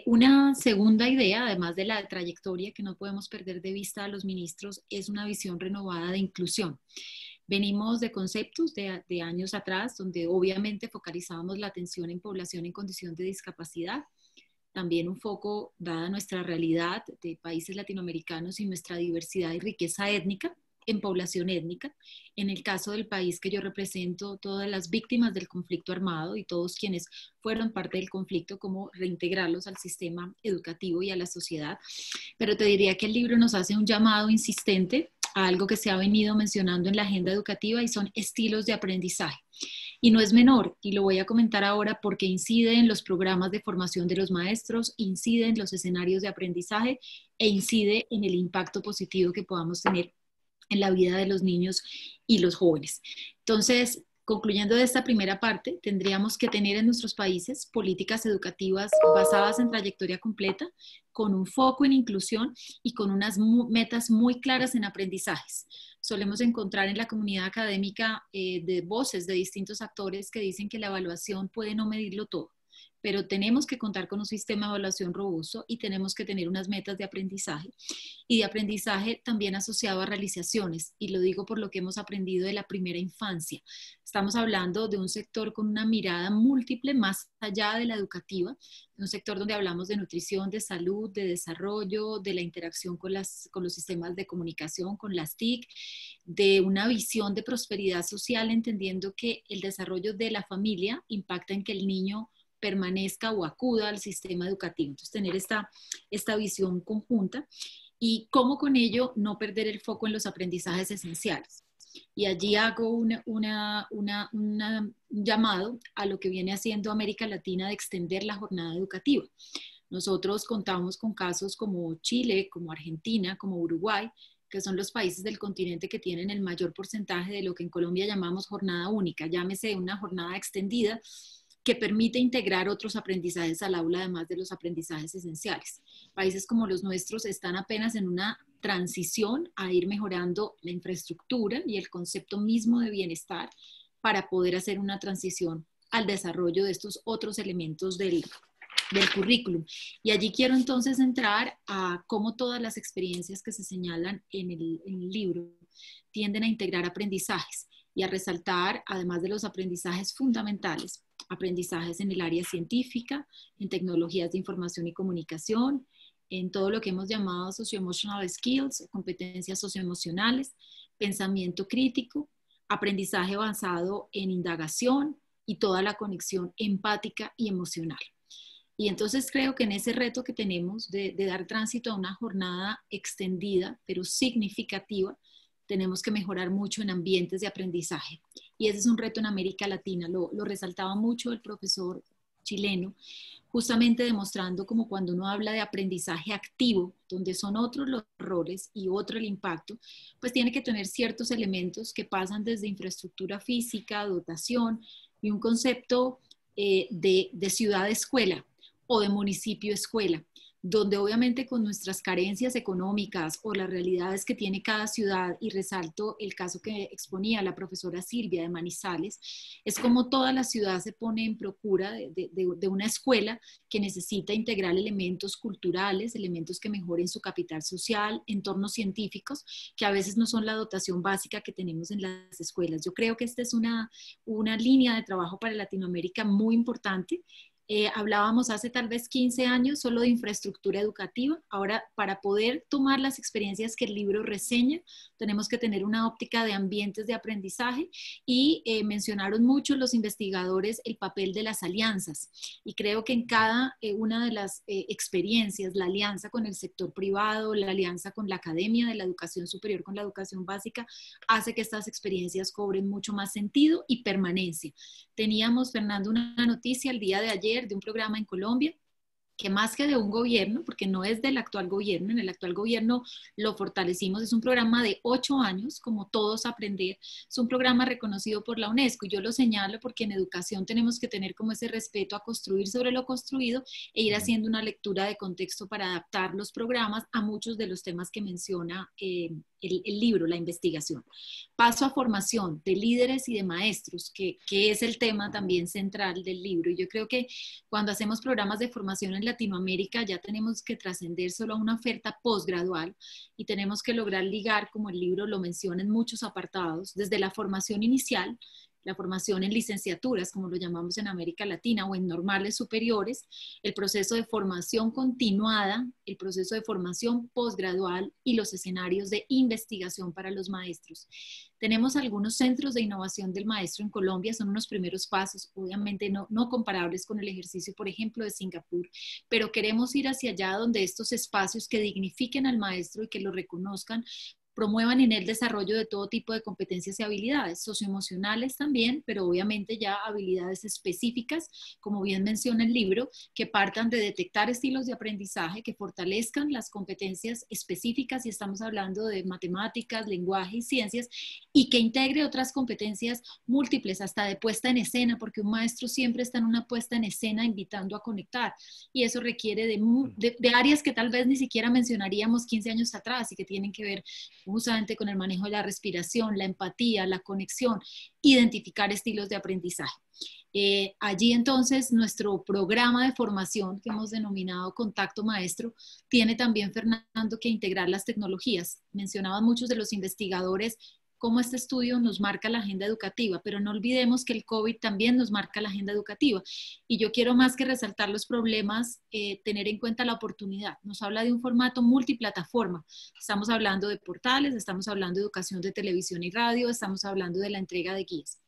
Una segunda idea, además de la trayectoria que no podemos perder de vista a los ministros, es una visión renovada de inclusión. Venimos de conceptos de años atrás, donde obviamente focalizábamos la atención en población en condición de discapacidad. También un foco, dada nuestra realidad de países latinoamericanos y nuestra diversidad y riqueza étnica, en población étnica. En el caso del país que yo represento, todas las víctimas del conflicto armado y todos quienes fueron parte del conflicto, cómo reintegrarlos al sistema educativo y a la sociedad. Pero te diría que el libro nos hace un llamado insistente a algo que se ha venido mencionando en la agenda educativa, y son estilos de aprendizaje. Y no es menor, y lo voy a comentar ahora porque incide en los programas de formación de los maestros, incide en los escenarios de aprendizaje e incide en el impacto positivo que podamos tener en la vida de los niños y los jóvenes. Entonces, concluyendo de esta primera parte, tendríamos que tener en nuestros países políticas educativas basadas en trayectoria completa, con un foco en inclusión y con unas metas muy claras en aprendizajes. Solemos encontrar en la comunidad académica de voces de distintos actores que dicen que la evaluación puede no medirlo todo, pero tenemos que contar con un sistema de evaluación robusto y tenemos que tener unas metas de aprendizaje, y de aprendizaje también asociado a realizaciones, y lo digo por lo que hemos aprendido de la primera infancia. Estamos hablando de un sector con una mirada múltiple más allá de la educativa, de un sector donde hablamos de nutrición, de salud, de desarrollo, de la interacción con los sistemas de comunicación, con las TIC, de una visión de prosperidad social, entendiendo que el desarrollo de la familia impacta en que el niño permanezca o acuda al sistema educativo. Entonces, tener esta visión conjunta, y cómo con ello no perder el foco en los aprendizajes esenciales. Y allí hago un llamado a lo que viene haciendo América Latina de extender la jornada educativa. Nosotros contamos con casos como Chile, como Argentina, como Uruguay, que son los países del continente que tienen el mayor porcentaje de lo que en Colombia llamamos jornada única, llámese una jornada extendida, que permite integrar otros aprendizajes al aula, además de los aprendizajes esenciales. Países como los nuestros están apenas en una transición a ir mejorando la infraestructura y el concepto mismo de bienestar para poder hacer una transición al desarrollo de estos otros elementos del currículum. Y allí quiero entonces entrar a cómo todas las experiencias que se señalan en el libro tienden a integrar aprendizajes y a resaltar, además de los aprendizajes fundamentales, aprendizajes en el área científica, en tecnologías de información y comunicación, en todo lo que hemos llamado socio-emotional skills, competencias socioemocionales, pensamiento crítico, aprendizaje basado en indagación y toda la conexión empática y emocional. Y entonces creo que en ese reto que tenemos de dar tránsito a una jornada extendida, pero significativa, tenemos que mejorar mucho en ambientes de aprendizaje. Y ese es un reto en América Latina. Lo resaltaba mucho el profesor chileno, justamente demostrando como cuando uno habla de aprendizaje activo, donde son otros los roles y otro el impacto, pues tiene que tener ciertos elementos que pasan desde infraestructura física, dotación y un concepto de ciudad-escuela o de municipio-escuela, donde obviamente con nuestras carencias económicas o las realidades que tiene cada ciudad, y resalto el caso que exponía la profesora Silvia de Manizales, es como toda la ciudad se pone en procura de una escuela que necesita integrar elementos culturales, elementos que mejoren su capital social, entornos científicos, que a veces no son la dotación básica que tenemos en las escuelas. Yo creo que esta es una línea de trabajo para Latinoamérica muy importante, Hablábamos hace tal vez 15 años solo de infraestructura educativa. Ahora, para poder tomar las experiencias que el libro reseña, tenemos que tener una óptica de ambientes de aprendizaje y mencionaron mucho los investigadores el papel de las alianzas. Y creo que en cada una de las experiencias, la alianza con el sector privado, la alianza con la academia de la educación superior, con la educación básica, hace que estas experiencias cobren mucho más sentido y permanencia. Teníamos, Fernando, una noticia el día de ayer de un programa en Colombia que más que de un gobierno, porque no es del actual gobierno, en el actual gobierno lo fortalecimos, es un programa de 8 años, como Todos Aprender, es un programa reconocido por la UNESCO, y yo lo señalo porque en educación tenemos que tener como ese respeto a construir sobre lo construido e ir haciendo una lectura de contexto para adaptar los programas a muchos de los temas que menciona el libro, la investigación. Paso a formación de líderes y de maestros, que es el tema también central del libro, y yo creo que cuando hacemos programas de formación en Latinoamérica ya tenemos que trascender solo a una oferta posgradual y tenemos que lograr ligar, como el libro lo menciona en muchos apartados, desde la formación inicial, la formación en licenciaturas, como lo llamamos en América Latina, o en normales superiores, el proceso de formación continuada, el proceso de formación posgradual y los escenarios de investigación para los maestros. Tenemos algunos centros de innovación del maestro en Colombia, son unos primeros pasos, obviamente no comparables con el ejercicio, por ejemplo, de Singapur, pero queremos ir hacia allá donde estos espacios que dignifiquen al maestro y que lo reconozcan, promuevan en el desarrollo de todo tipo de competencias y habilidades, socioemocionales también, pero obviamente ya habilidades específicas, como bien menciona el libro, que partan de detectar estilos de aprendizaje, que fortalezcan las competencias específicas, y estamos hablando de matemáticas, lenguaje y ciencias, y que integre otras competencias múltiples, hasta de puesta en escena, porque un maestro siempre está en una puesta en escena invitando a conectar, y eso requiere de áreas que tal vez ni siquiera mencionaríamos 15 años atrás y que tienen que ver justamente con el manejo de la respiración, la empatía, la conexión, identificar estilos de aprendizaje. Allí entonces nuestro programa de formación que hemos denominado Contacto Maestro tiene también, Fernando, que integrar las tecnologías. Mencionaban muchos de los investigadores cómo este estudio nos marca la agenda educativa, pero no olvidemos que el COVID también nos marca la agenda educativa. Y yo quiero, más que resaltar los problemas, tener en cuenta la oportunidad. Nos habla de un formato multiplataforma. Estamos hablando de portales, estamos hablando de educación de televisión y radio, estamos hablando de la entrega de guías.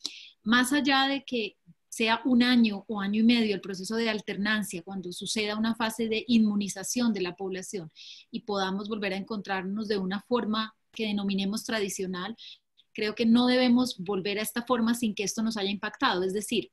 Más allá de que sea un año o año y medio el proceso de alternancia, cuando suceda una fase de inmunización de la población y podamos volver a encontrarnos de una forma que denominemos tradicional, creo que no debemos volver a esta forma sin que esto nos haya impactado. Es decir,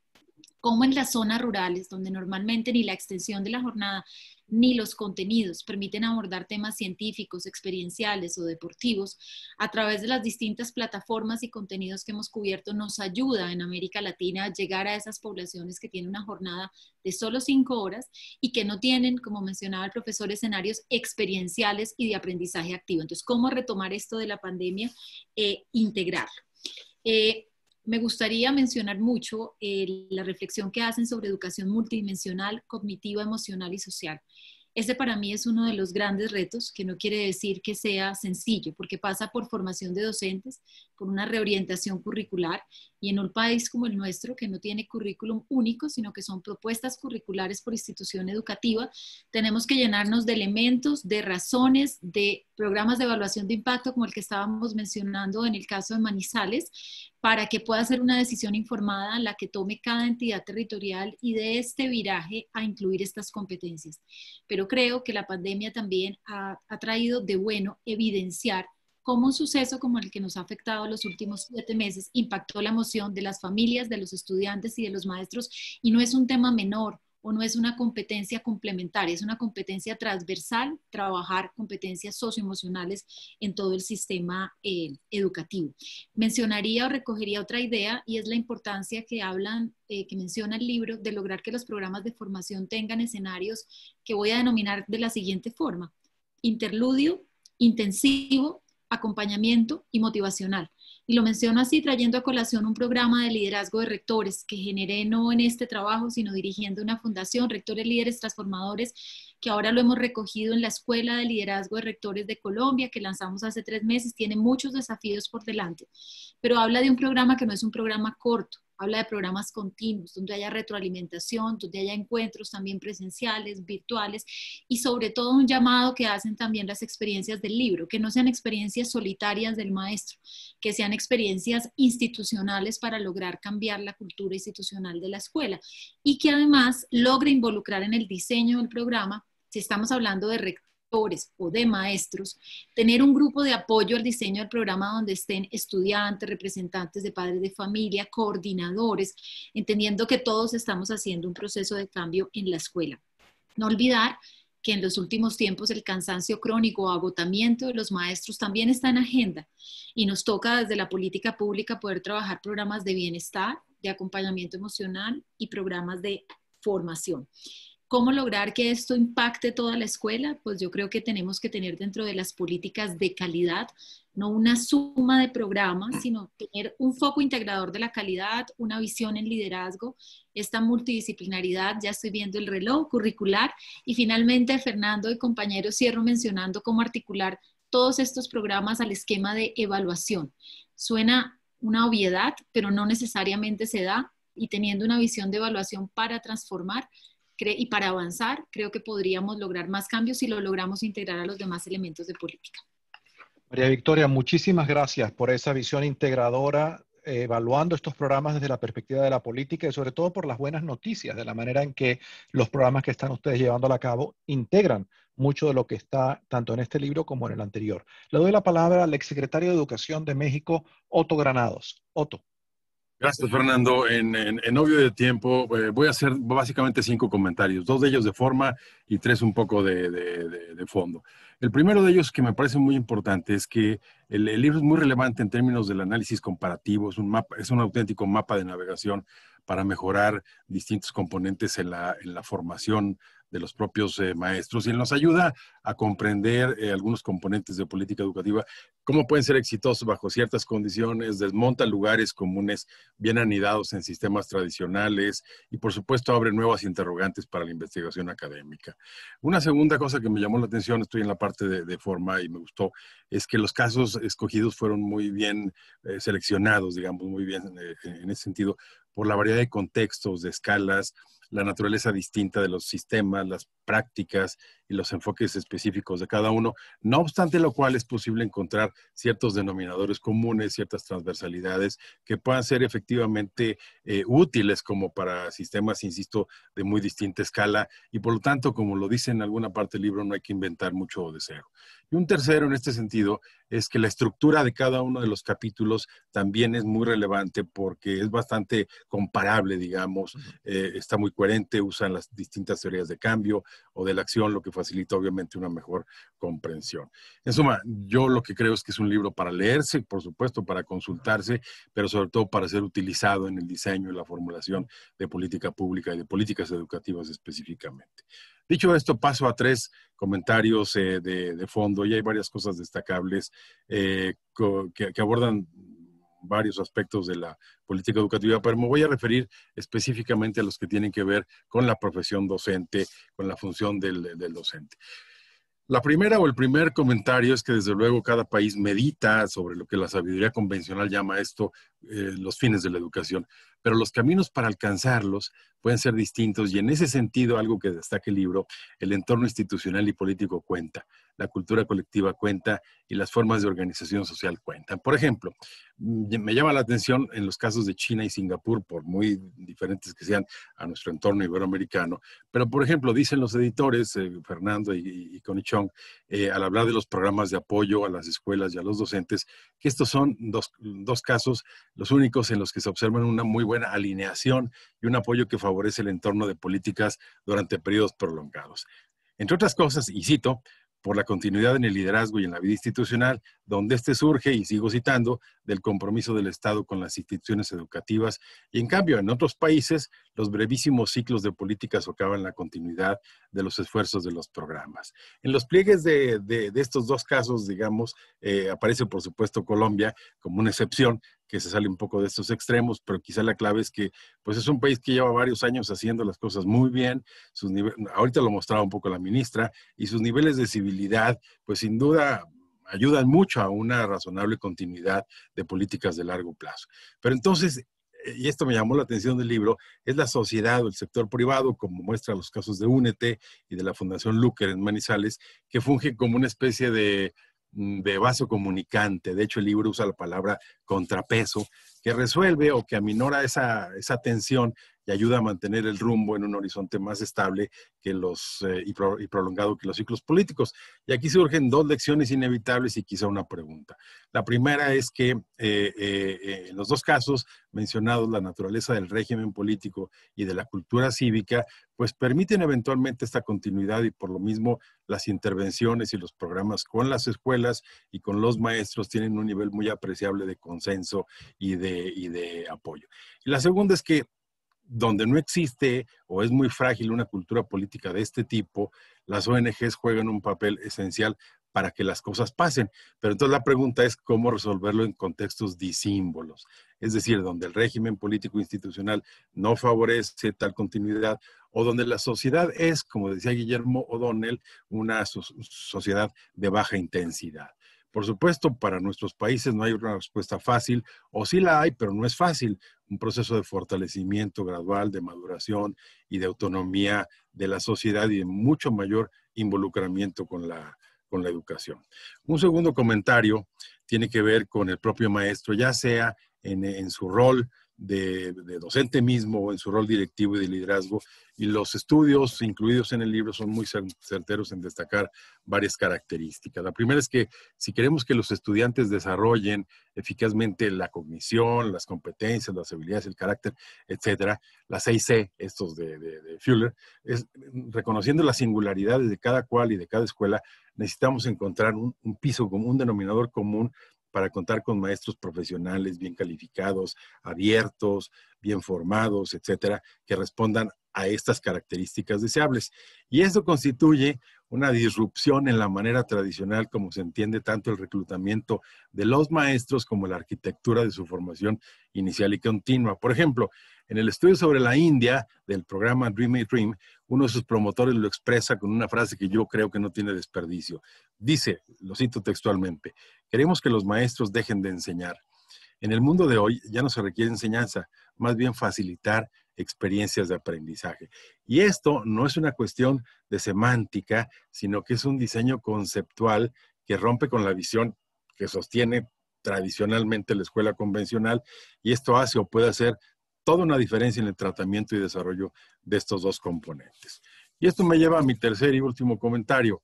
como en las zonas rurales, donde normalmente ni la extensión de la jornada ni los contenidos permiten abordar temas científicos, experienciales o deportivos, a través de las distintas plataformas y contenidos que hemos cubierto, nos ayuda en América Latina a llegar a esas poblaciones que tienen una jornada de solo 5 horas y que no tienen, como mencionaba el profesor, escenarios experienciales y de aprendizaje activo. Entonces, ¿cómo retomar esto de la pandemia? Integrarlo. Me gustaría mencionar mucho la reflexión que hacen sobre educación multidimensional, cognitiva, emocional y social. Este para mí es uno de los grandes retos, que no quiere decir que sea sencillo, porque pasa por formación de docentes, por una reorientación curricular, y en un país como el nuestro, que no tiene currículum único, sino que son propuestas curriculares por institución educativa, tenemos que llenarnos de elementos, de razones, de programas de evaluación de impacto, como el que estábamos mencionando en el caso de Manizales, para que pueda ser una decisión informada la que tome cada entidad territorial y de este viraje a incluir estas competencias. Pero creo que la pandemia también ha traído de bueno evidenciar cómo un suceso como el que nos ha afectado los últimos 7 meses impactó la emoción de las familias, de los estudiantes y de los maestros, y no es un tema menor o no es una competencia complementaria, es una competencia transversal, trabajar competencias socioemocionales en todo el sistema educativo. Mencionaría o recogería otra idea, y es la importancia que que menciona el libro, de lograr que los programas de formación tengan escenarios que voy a denominar de la siguiente forma: interludio, intensivo, acompañamiento y motivacional. Y lo menciono así, trayendo a colación un programa de liderazgo de rectores que generé no en este trabajo, sino dirigiendo una fundación, Rectores Líderes Transformadores, que ahora lo hemos recogido en la Escuela de Liderazgo de Rectores de Colombia, que lanzamos hace 3 meses. Tiene muchos desafíos por delante, pero habla de un programa que no es un programa corto, habla de programas continuos, donde haya retroalimentación, donde haya encuentros también presenciales, virtuales, y sobre todo un llamado que hacen también las experiencias del libro, que no sean experiencias solitarias del maestro, que sean experiencias institucionales para lograr cambiar la cultura institucional de la escuela, y que además logre involucrar en el diseño del programa, si estamos hablando de rectores o de maestros, tener un grupo de apoyo al diseño del programa donde estén estudiantes, representantes de padres de familia, coordinadores, entendiendo que todos estamos haciendo un proceso de cambio en la escuela. No olvidar que en los últimos tiempos el cansancio crónico o agotamiento de los maestros también está en agenda y nos toca desde la política pública poder trabajar programas de bienestar, de acompañamiento emocional y programas de formación. ¿Cómo lograr que esto impacte toda la escuela? Pues yo creo que tenemos que tener dentro de las políticas de calidad, no una suma de programas, sino tener un foco integrador de la calidad, una visión en liderazgo, esta multidisciplinaridad, ya estoy viendo el reloj curricular, y finalmente, Fernando y compañeros, cierro mencionando cómo articular todos estos programas al esquema de evaluación. Suena una obviedad, pero no necesariamente se da, y teniendo una visión de evaluación para transformar, y para avanzar, creo que podríamos lograr más cambios si lo logramos integrar a los demás elementos de política. María Victoria, muchísimas gracias por esa visión integradora, evaluando estos programas desde la perspectiva de la política y sobre todo por las buenas noticias, de la manera en que los programas que están ustedes llevando a cabo integran mucho de lo que está tanto en este libro como en el anterior. Le doy la palabra al exsecretario de Educación de México, Otto Granados. Otto. Gracias, Fernando. En obvio de tiempo, voy a hacer básicamente 5 comentarios, 2 de ellos de forma y 3 un poco de fondo. El primero de ellos que me parece muy importante es que el libro es muy relevante en términos del análisis comparativo, es un auténtico mapa de navegación para mejorar distintos componentes en la formación de los propios maestros, y nos ayuda a comprender algunos componentes de política educativa, cómo pueden ser exitosos bajo ciertas condiciones, desmonta lugares comunes bien anidados en sistemas tradicionales y por supuesto abre nuevas interrogantes para la investigación académica. Una segunda cosa que me llamó la atención, estoy en la parte de forma y me gustó, es que los casos escogidos fueron muy bien seleccionados, digamos, muy bien en ese sentido, por la variedad de contextos, de escalas, la naturaleza distinta de los sistemas, las prácticas y los enfoques específicos de cada uno, no obstante lo cual es posible encontrar ciertos denominadores comunes, ciertas transversalidades que puedan ser efectivamente útiles como para sistemas, insisto, de muy distinta escala, y por lo tanto, como lo dice en alguna parte del libro, no hay que inventar mucho de cero. Y un tercero en este sentido es que la estructura de cada uno de los capítulos también es muy relevante porque es bastante comparable, digamos, está muy coherente, usan las distintas teorías de cambio o de la acción, lo que facilita obviamente una mejor comprensión. En suma, yo lo que creo es que es un libro para leerse, por supuesto, para consultarse, pero sobre todo para ser utilizado en el diseño y la formulación de política pública y de políticas educativas específicamente. Dicho esto, paso a 3 comentarios de fondo, y hay varias cosas destacables que abordan varios aspectos de la política educativa, pero me voy a referir específicamente a los que tienen que ver con la profesión docente, con la función del docente. La primera o el primer comentario es que desde luego cada país medita sobre lo que la sabiduría convencional llama esto los fines de la educación, pero los caminos para alcanzarlos pueden ser distintos, y en ese sentido, algo que destaca el libro, el entorno institucional y político cuenta, la cultura colectiva cuenta y las formas de organización social cuentan. Por ejemplo, me llama la atención en los casos de China y Singapur, por muy diferentes que sean a nuestro entorno iberoamericano, pero por ejemplo, dicen los editores, Fernando y Connie Chung, al hablar de los programas de apoyo a las escuelas y a los docentes, que estos son dos casos, los únicos en los que se observan una muy buena alineación y un apoyo que favorece el entorno de políticas durante periodos prolongados. Entre otras cosas, y cito, por la continuidad en el liderazgo y en la vida institucional, donde este surge, y sigo citando, del compromiso del Estado con las instituciones educativas, y en cambio en otros países los brevísimos ciclos de política socavan la continuidad de los esfuerzos de los programas. En los pliegues de estos 2 casos, digamos, aparece por supuesto Colombia como una excepción, que se sale un poco de estos extremos, pero quizá la clave es que pues es un país que lleva varios años haciendo las cosas muy bien, ahorita lo mostraba un poco la ministra, y sus niveles de civilidad, pues sin duda ayudan mucho a una razonable continuidad de políticas de largo plazo. Pero entonces, y esto me llamó la atención del libro, es la sociedad o el sector privado, como muestra los casos de Únete y de la Fundación Luker en Manizales, que funge como una especie de vaso comunicante. De hecho, el libro usa la palabra contrapeso, que resuelve o que aminora esa tensión y ayuda a mantener el rumbo en un horizonte más estable que y prolongado que los ciclos políticos. Y aquí surgen dos lecciones inevitables y quizá una pregunta. La primera es que en los dos casos mencionados, la naturaleza del régimen político y de la cultura cívica, pues permiten eventualmente esta continuidad y por lo mismo las intervenciones y los programas con las escuelas y con los maestros tienen un nivel muy apreciable de consenso y de apoyo. Y la segunda es que donde no existe o es muy frágil una cultura política de este tipo, las ONGs juegan un papel esencial para que las cosas pasen. Pero entonces la pregunta es cómo resolverlo en contextos disímbolos. Es decir, donde el régimen político institucional no favorece tal continuidad o donde la sociedad es, como decía Guillermo O'Donnell, una sociedad de baja intensidad. Por supuesto, para nuestros países no hay una respuesta fácil, o sí la hay, pero no es fácil. Un proceso de fortalecimiento gradual, de maduración y de autonomía de la sociedad y de mucho mayor involucramiento con la educación. Un segundo comentario tiene que ver con el propio maestro, ya sea en su rol de docente mismo o en su rol directivo y de liderazgo, y los estudios incluidos en el libro son muy certeros en destacar varias características. La primera es que si queremos que los estudiantes desarrollen eficazmente la cognición, las competencias, las habilidades, el carácter, etcétera, las 6C, estos de Fuller, es reconociendo las singularidades de cada cual y de cada escuela, necesitamos encontrar un piso común, un denominador común para contar con maestros profesionales bien calificados, abiertos, bien formados, etcétera, que respondan a estas características deseables. Y esto constituye una disrupción en la manera tradicional como se entiende tanto el reclutamiento de los maestros como la arquitectura de su formación inicial y continua. Por ejemplo, en el estudio sobre la India del programa Dream a Dream, uno de sus promotores lo expresa con una frase que yo creo que no tiene desperdicio. Dice, lo cito textualmente, queremos que los maestros dejen de enseñar. En el mundo de hoy ya no se requiere enseñanza, más bien facilitar experiencias de aprendizaje. Y esto no es una cuestión de semántica, sino que es un diseño conceptual que rompe con la visión que sostiene tradicionalmente la escuela convencional, y esto hace o puede hacer toda una diferencia en el tratamiento y desarrollo de estos dos componentes. Y esto me lleva a mi tercer y último comentario.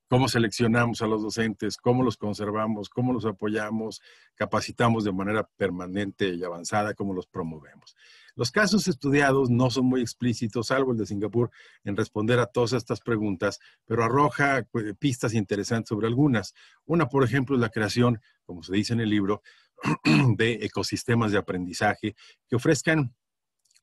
¿Cómo seleccionamos a los docentes? ¿Cómo los conservamos? ¿Cómo los apoyamos? ¿Capacitamos de manera permanente y avanzada? ¿Cómo los promovemos? Los casos estudiados no son muy explícitos, salvo el de Singapur, en responder a todas estas preguntas, pero arroja pistas interesantes sobre algunas. Una, por ejemplo, es la creación, como se dice en el libro, de ecosistemas de aprendizaje que ofrezcan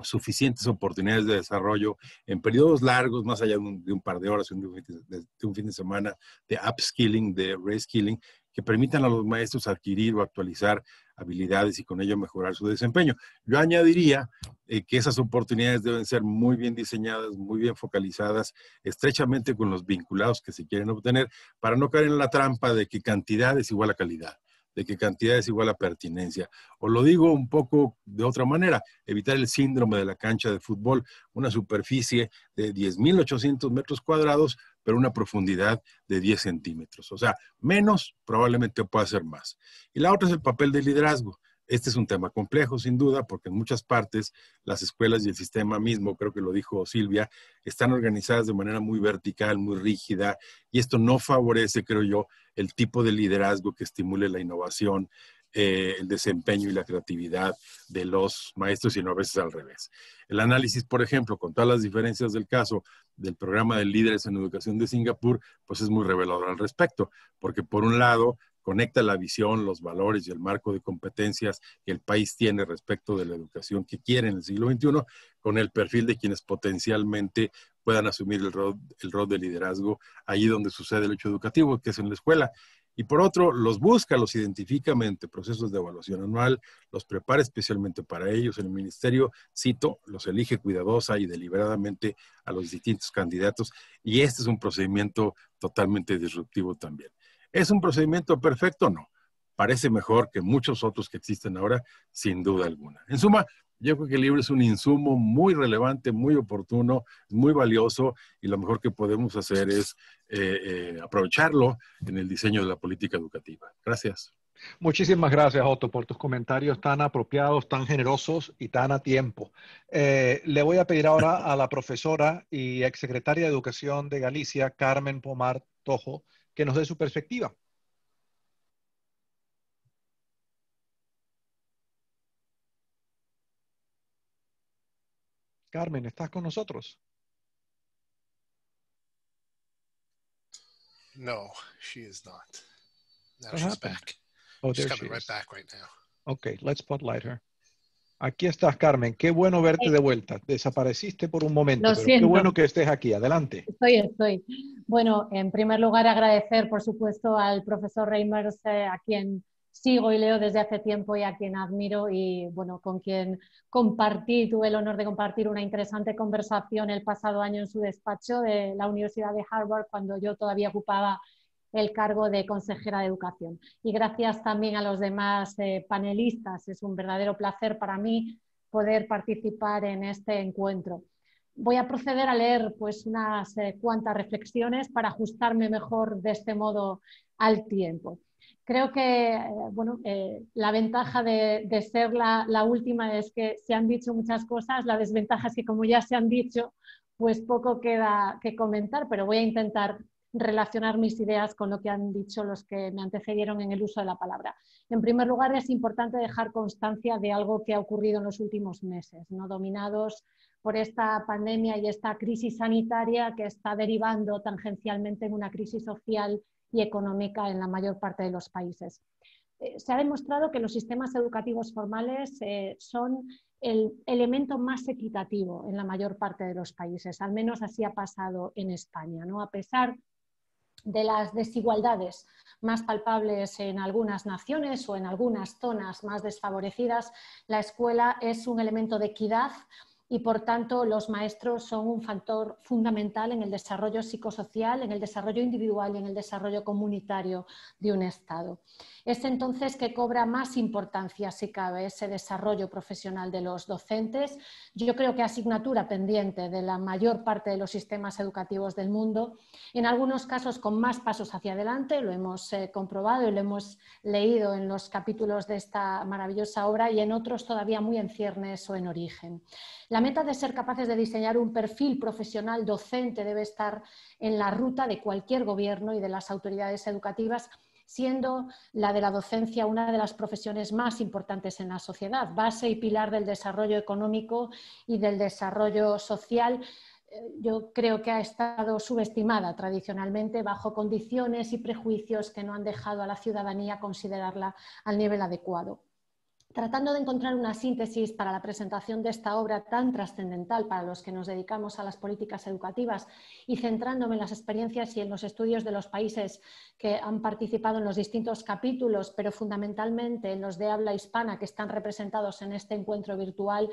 suficientes oportunidades de desarrollo en periodos largos, más allá de un par de horas, de un fin de semana, de upskilling, de reskilling, que permitan a los maestros adquirir o actualizar habilidades y con ello mejorar su desempeño. Yo añadiría que esas oportunidades deben ser muy bien diseñadas, muy bien focalizadas, estrechamente con los vinculados que se quieren obtener, para no caer en la trampa de que cantidad es igual a calidad, de que cantidad es igual a pertinencia. O lo digo un poco de otra manera, evitar el síndrome de la cancha de fútbol, una superficie de 10.800 metros cuadrados, pero una profundidad de 10 centímetros. O sea, menos probablemente pueda ser más. Y la otra es el papel del liderazgo. Este es un tema complejo, sin duda, porque en muchas partes las escuelas y el sistema mismo, creo que lo dijo Silvia, están organizadas de manera muy vertical, muy rígida, y esto no favorece, creo yo, el tipo de liderazgo que estimule la innovación, el desempeño y la creatividad de los maestros, sino a veces al revés. El análisis, por ejemplo, con todas las diferencias del caso del programa de líderes en educación de Singapur, pues es muy revelador al respecto, porque por un lado conecta la visión, los valores y el marco de competencias que el país tiene respecto de la educación que quiere en el siglo XXI con el perfil de quienes potencialmente puedan asumir el rol de liderazgo allí donde sucede el hecho educativo, que es en la escuela. Y por otro, los busca, los identifica mediante procesos de evaluación anual, los prepara especialmente para ellos. El ministerio, cito, los elige cuidadosa y deliberadamente a los distintos candidatos, y este es un procedimiento totalmente disruptivo también. ¿Es un procedimiento perfecto? No. parece mejor que muchos otros que existen ahora, sin duda alguna. En suma, yo creo que el libro es un insumo muy relevante, muy oportuno, muy valioso, y lo mejor que podemos hacer es aprovecharlo en el diseño de la política educativa. Gracias. Muchísimas gracias, Otto, por tus comentarios tan apropiados, tan generosos y tan a tiempo. Le voy a pedir ahora a la profesora y exsecretaria de Educación de Galicia, Carmen Pomar Tojo, que nos dé su perspectiva. Carmen, ¿estás con nosotros? No, she is not. Now What she's happened? back. Oh, She's there coming she right is. back right now. Okay, let's spotlight her. Aquí estás, Carmen. Qué bueno verte de vuelta. Desapareciste por un momento, Lo pero qué siento. bueno que estés aquí. Adelante. Estoy. Bueno, en primer lugar agradecer, por supuesto, al profesor Reimers, a quien sigo y leo desde hace tiempo y a quien admiro y bueno, con quien tuve el honor de compartir una interesante conversación el pasado año en su despacho de la Universidad de Harvard, cuando yo todavía ocupaba el cargo de consejera de educación. Y gracias también a los demás panelistas. Es un verdadero placer para mí poder participar en este encuentro. Voy a proceder a leer pues, unas cuantas reflexiones para ajustarme mejor de este modo al tiempo. Creo que la ventaja de ser la última es que se han dicho muchas cosas, la desventaja es que como ya se han dicho, pues poco queda que comentar, pero voy a intentar relacionar mis ideas con lo que han dicho los que me antecedieron en el uso de la palabra. En primer lugar, es importante dejar constancia de algo que ha ocurrido en los últimos meses, ¿no? Dominados por esta pandemia y esta crisis sanitaria que está derivando tangencialmente en una crisis social y económica en la mayor parte de los países. Se ha demostrado que los sistemas educativos formales son el elemento más equitativo en la mayor parte de los países, al menos así ha pasado en España, ¿no? A pesar de las desigualdades más palpables en algunas naciones o en algunas zonas más desfavorecidas, la escuela es un elemento de equidad y por tanto los maestros son un factor fundamental en el desarrollo psicosocial, en el desarrollo individual y en el desarrollo comunitario de un Estado. Es entonces que cobra más importancia, si cabe, ese desarrollo profesional de los docentes. Yo creo que asignatura pendiente de la mayor parte de los sistemas educativos del mundo, en algunos casos con más pasos hacia adelante, lo hemos comprobado y lo hemos leído en los capítulos de esta maravillosa obra, y en otros todavía muy en ciernes o en origen. La meta de ser capaces de diseñar un perfil profesional docente debe estar en la ruta de cualquier gobierno y de las autoridades educativas, siendo la de la docencia una de las profesiones más importantes en la sociedad, base y pilar del desarrollo económico y del desarrollo social. Yo creo que ha estado subestimada tradicionalmente bajo condiciones y prejuicios que no han dejado a la ciudadanía considerarla al nivel adecuado. Tratando de encontrar una síntesis para la presentación de esta obra tan trascendental para los que nos dedicamos a las políticas educativas y centrándome en las experiencias y en los estudios de los países que han participado en los distintos capítulos, pero fundamentalmente en los de habla hispana que están representados en este encuentro virtual,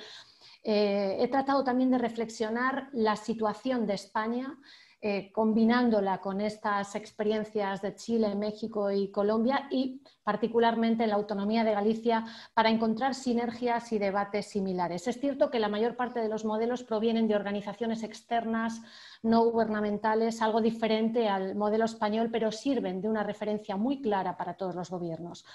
he tratado también de reflexionar la situación de España, combinándola con estas experiencias de Chile, México y Colombia y particularmente en la autonomía de Galicia para encontrar sinergias y debates similares. Es cierto que la mayor parte de los modelos provienen de organizaciones externas, no gubernamentales, algo diferente al modelo español, pero sirven de una referencia muy clara para todos los gobiernos.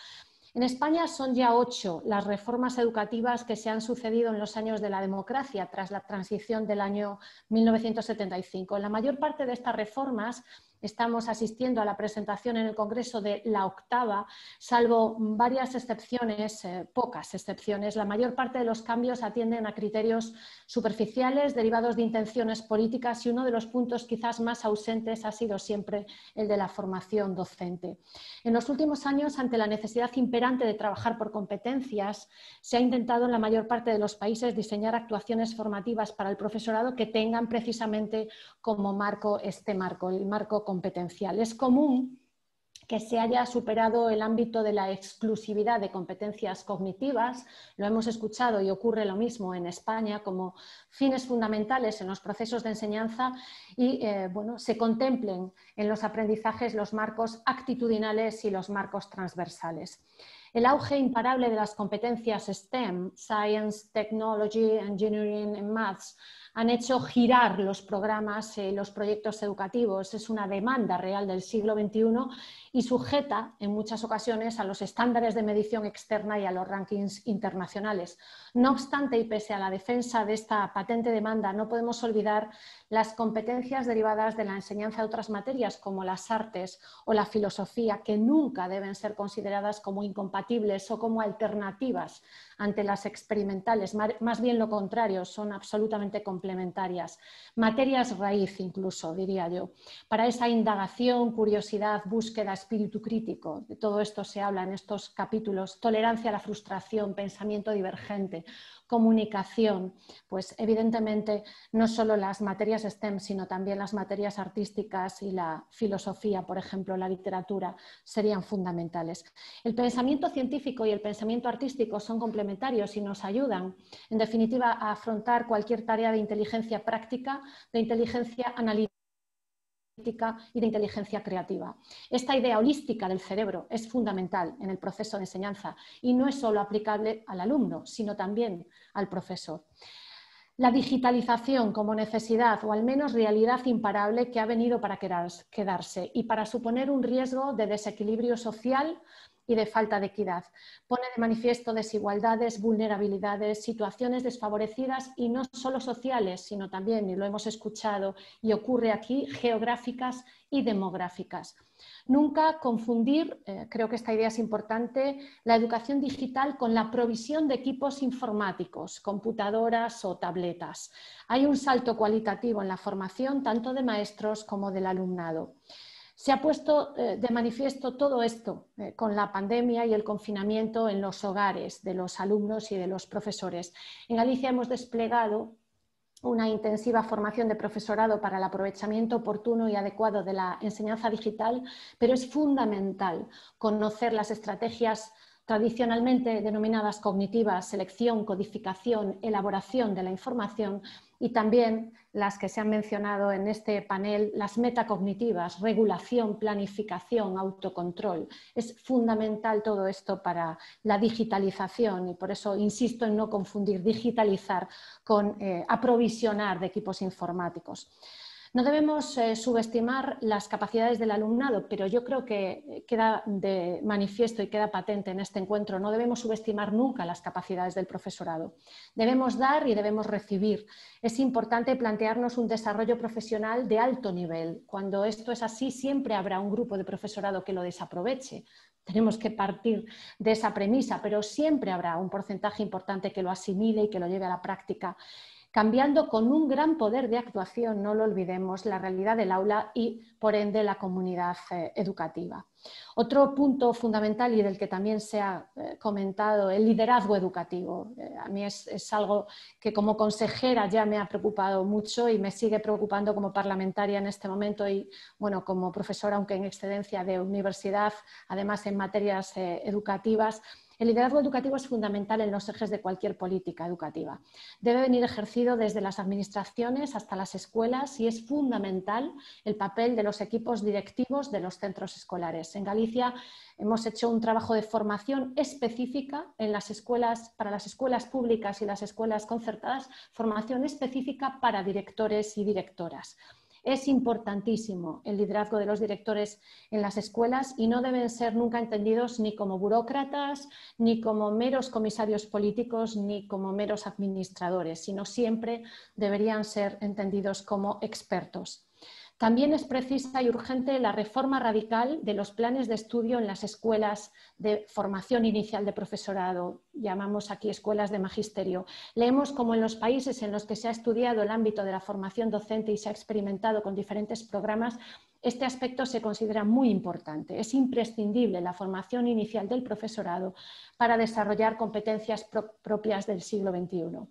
En España son ya 8 las reformas educativas que se han sucedido en los años de la democracia tras la transición del año 1975. En la mayor parte de estas reformas estamos asistiendo a la presentación en el Congreso de la 8ª, salvo varias excepciones, pocas excepciones. La mayor parte de los cambios atienden a criterios superficiales derivados de intenciones políticas y uno de los puntos quizás más ausentes ha sido siempre el de la formación docente. En los últimos años, ante la necesidad imperante de trabajar por competencias, se ha intentado en la mayor parte de los países diseñar actuaciones formativas para el profesorado que tengan precisamente como marco este marco, el marco competencial. Es común que se haya superado el ámbito de la exclusividad de competencias cognitivas. Lo hemos escuchado y ocurre lo mismo en España como fines fundamentales en los procesos de enseñanza y bueno, se contemplen en los aprendizajes los marcos actitudinales y los marcos transversales. El auge imparable de las competencias STEM, Science, Technology, Engineering and Maths, han hecho girar los programas, los proyectos educativos. Es una demanda real del siglo XXI y sujeta en muchas ocasiones a los estándares de medición externa y a los rankings internacionales. No obstante, y pese a la defensa de esta patente demanda, no podemos olvidar las competencias derivadas de la enseñanza de otras materias como las artes o la filosofía, que nunca deben ser consideradas como incompatibles o como alternativas ante las experimentales, más bien lo contrario, son absolutamente complementarias. Materias raíz incluso, diría yo. Para esa indagación, curiosidad, búsqueda, espíritu crítico, de todo esto se habla en estos capítulos, tolerancia a la frustración, pensamiento divergente, comunicación, pues evidentemente no solo las materias STEM, sino también las materias artísticas y la filosofía, por ejemplo, la literatura, serían fundamentales. El pensamiento científico y el pensamiento artístico son complementarios y nos ayudan, en definitiva, a afrontar cualquier tarea de inteligencia práctica, de inteligencia analítica y de inteligencia creativa. Esta idea holística del cerebro es fundamental en el proceso de enseñanza y no es solo aplicable al alumno, sino también al profesor. La digitalización como necesidad o al menos realidad imparable que ha venido para quedarse y para suponer un riesgo de desequilibrio social y de falta de equidad. Pone de manifiesto desigualdades, vulnerabilidades, situaciones desfavorecidas y no solo sociales, sino también, y lo hemos escuchado y ocurre aquí, geográficas y demográficas. Nunca confundir, creo que esta idea es importante, la educación digital con la provisión de equipos informáticos, computadoras o tabletas. Hay un salto cualitativo en la formación tanto de maestros como del alumnado. Se ha puesto de manifiesto todo esto con la pandemia y el confinamiento en los hogares de los alumnos y de los profesores. En Galicia hemos desplegado una intensiva formación de profesorado para el aprovechamiento oportuno y adecuado de la enseñanza digital, pero es fundamental conocer las estrategias tradicionalmente denominadas cognitivas, selección, codificación, elaboración de la información y también las que se han mencionado en este panel, las metacognitivas, regulación, planificación, autocontrol. Es fundamental todo esto para la digitalización y por eso insisto en no confundir digitalizar con aprovisionar de equipos informáticos. No debemos subestimar las capacidades del alumnado, pero yo creo que queda de manifiesto y queda patente en este encuentro. No debemos subestimar nunca las capacidades del profesorado. Debemos dar y debemos recibir. Es importante plantearnos un desarrollo profesional de alto nivel. Cuando esto es así, siempre habrá un grupo de profesorado que lo desaproveche. Tenemos que partir de esa premisa, pero siempre habrá un porcentaje importante que lo asimile y que lo lleve a la práctica, cambiando con un gran poder de actuación, no lo olvidemos, la realidad del aula y, por ende, la comunidad educativa. Otro punto fundamental y del que también se ha comentado, el liderazgo educativo. A mí es algo que como consejera ya me ha preocupado mucho y me sigue preocupando como parlamentaria en este momento y, bueno, como profesora, aunque en excedencia de universidad, además en materias educativas. El liderazgo educativo es fundamental en los ejes de cualquier política educativa. Debe venir ejercido desde las administraciones hasta las escuelas y es fundamental el papel de los equipos directivos de los centros escolares. En Galicia hemos hecho un trabajo de formación específica en las escuelas, para las escuelas públicas y las escuelas concertadas, formación específica para directores y directoras. Es importantísimo el liderazgo de los directores en las escuelas y no deben ser nunca entendidos ni como burócratas, ni como meros comisarios políticos, ni como meros administradores, sino siempre deberían ser entendidos como expertos. También es precisa y urgente la reforma radical de los planes de estudio en las escuelas de formación inicial de profesorado, llamamos aquí escuelas de magisterio. Leemos como en los países en los que se ha estudiado el ámbito de la formación docente y se ha experimentado con diferentes programas, este aspecto se considera muy importante. Es imprescindible la formación inicial del profesorado para desarrollar competencias propias del siglo XXI.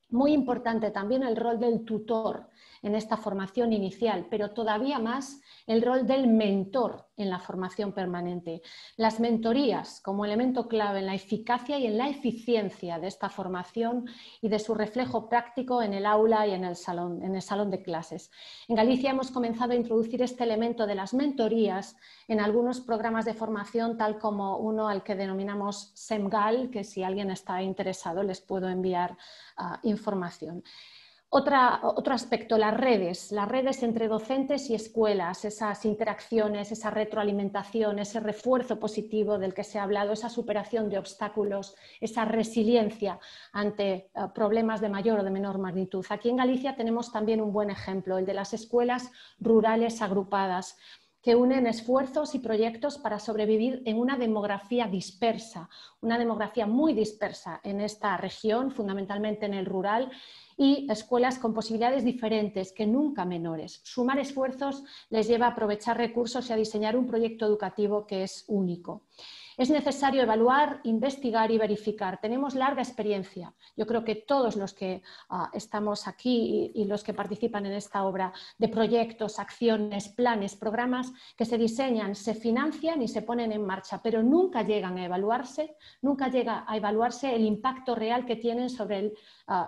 Muy importante también el rol del tutor en esta formación inicial, pero todavía más el rol del mentor en la formación permanente. Las mentorías como elemento clave en la eficacia y en la eficiencia de esta formación y de su reflejo práctico en el aula y en el salón de clases. En Galicia hemos comenzado a introducir este elemento de las mentorías en algunos programas de formación, tal como uno al que denominamos SEMGAL, que si alguien está interesado les puedo enviar información. Otro aspecto, las redes entre docentes y escuelas, esas interacciones, esa retroalimentación, ese refuerzo positivo del que se ha hablado, esa superación de obstáculos, esa resiliencia ante problemas de mayor o de menor magnitud. Aquí en Galicia tenemos también un buen ejemplo, el de las escuelas rurales agrupadas, que unen esfuerzos y proyectos para sobrevivir en una demografía dispersa, una demografía muy dispersa en esta región, fundamentalmente en el rural, y escuelas con posibilidades diferentes, que nunca menores. Sumar esfuerzos les lleva a aprovechar recursos y a diseñar un proyecto educativo que es único. Es necesario evaluar, investigar y verificar. Tenemos larga experiencia. Yo creo que todos los que estamos aquí y los que participan en esta obra, de proyectos, acciones, planes, programas que se diseñan, se financian y se ponen en marcha, pero nunca llegan a evaluarse, nunca llega a evaluarse el impacto real que tienen sobre el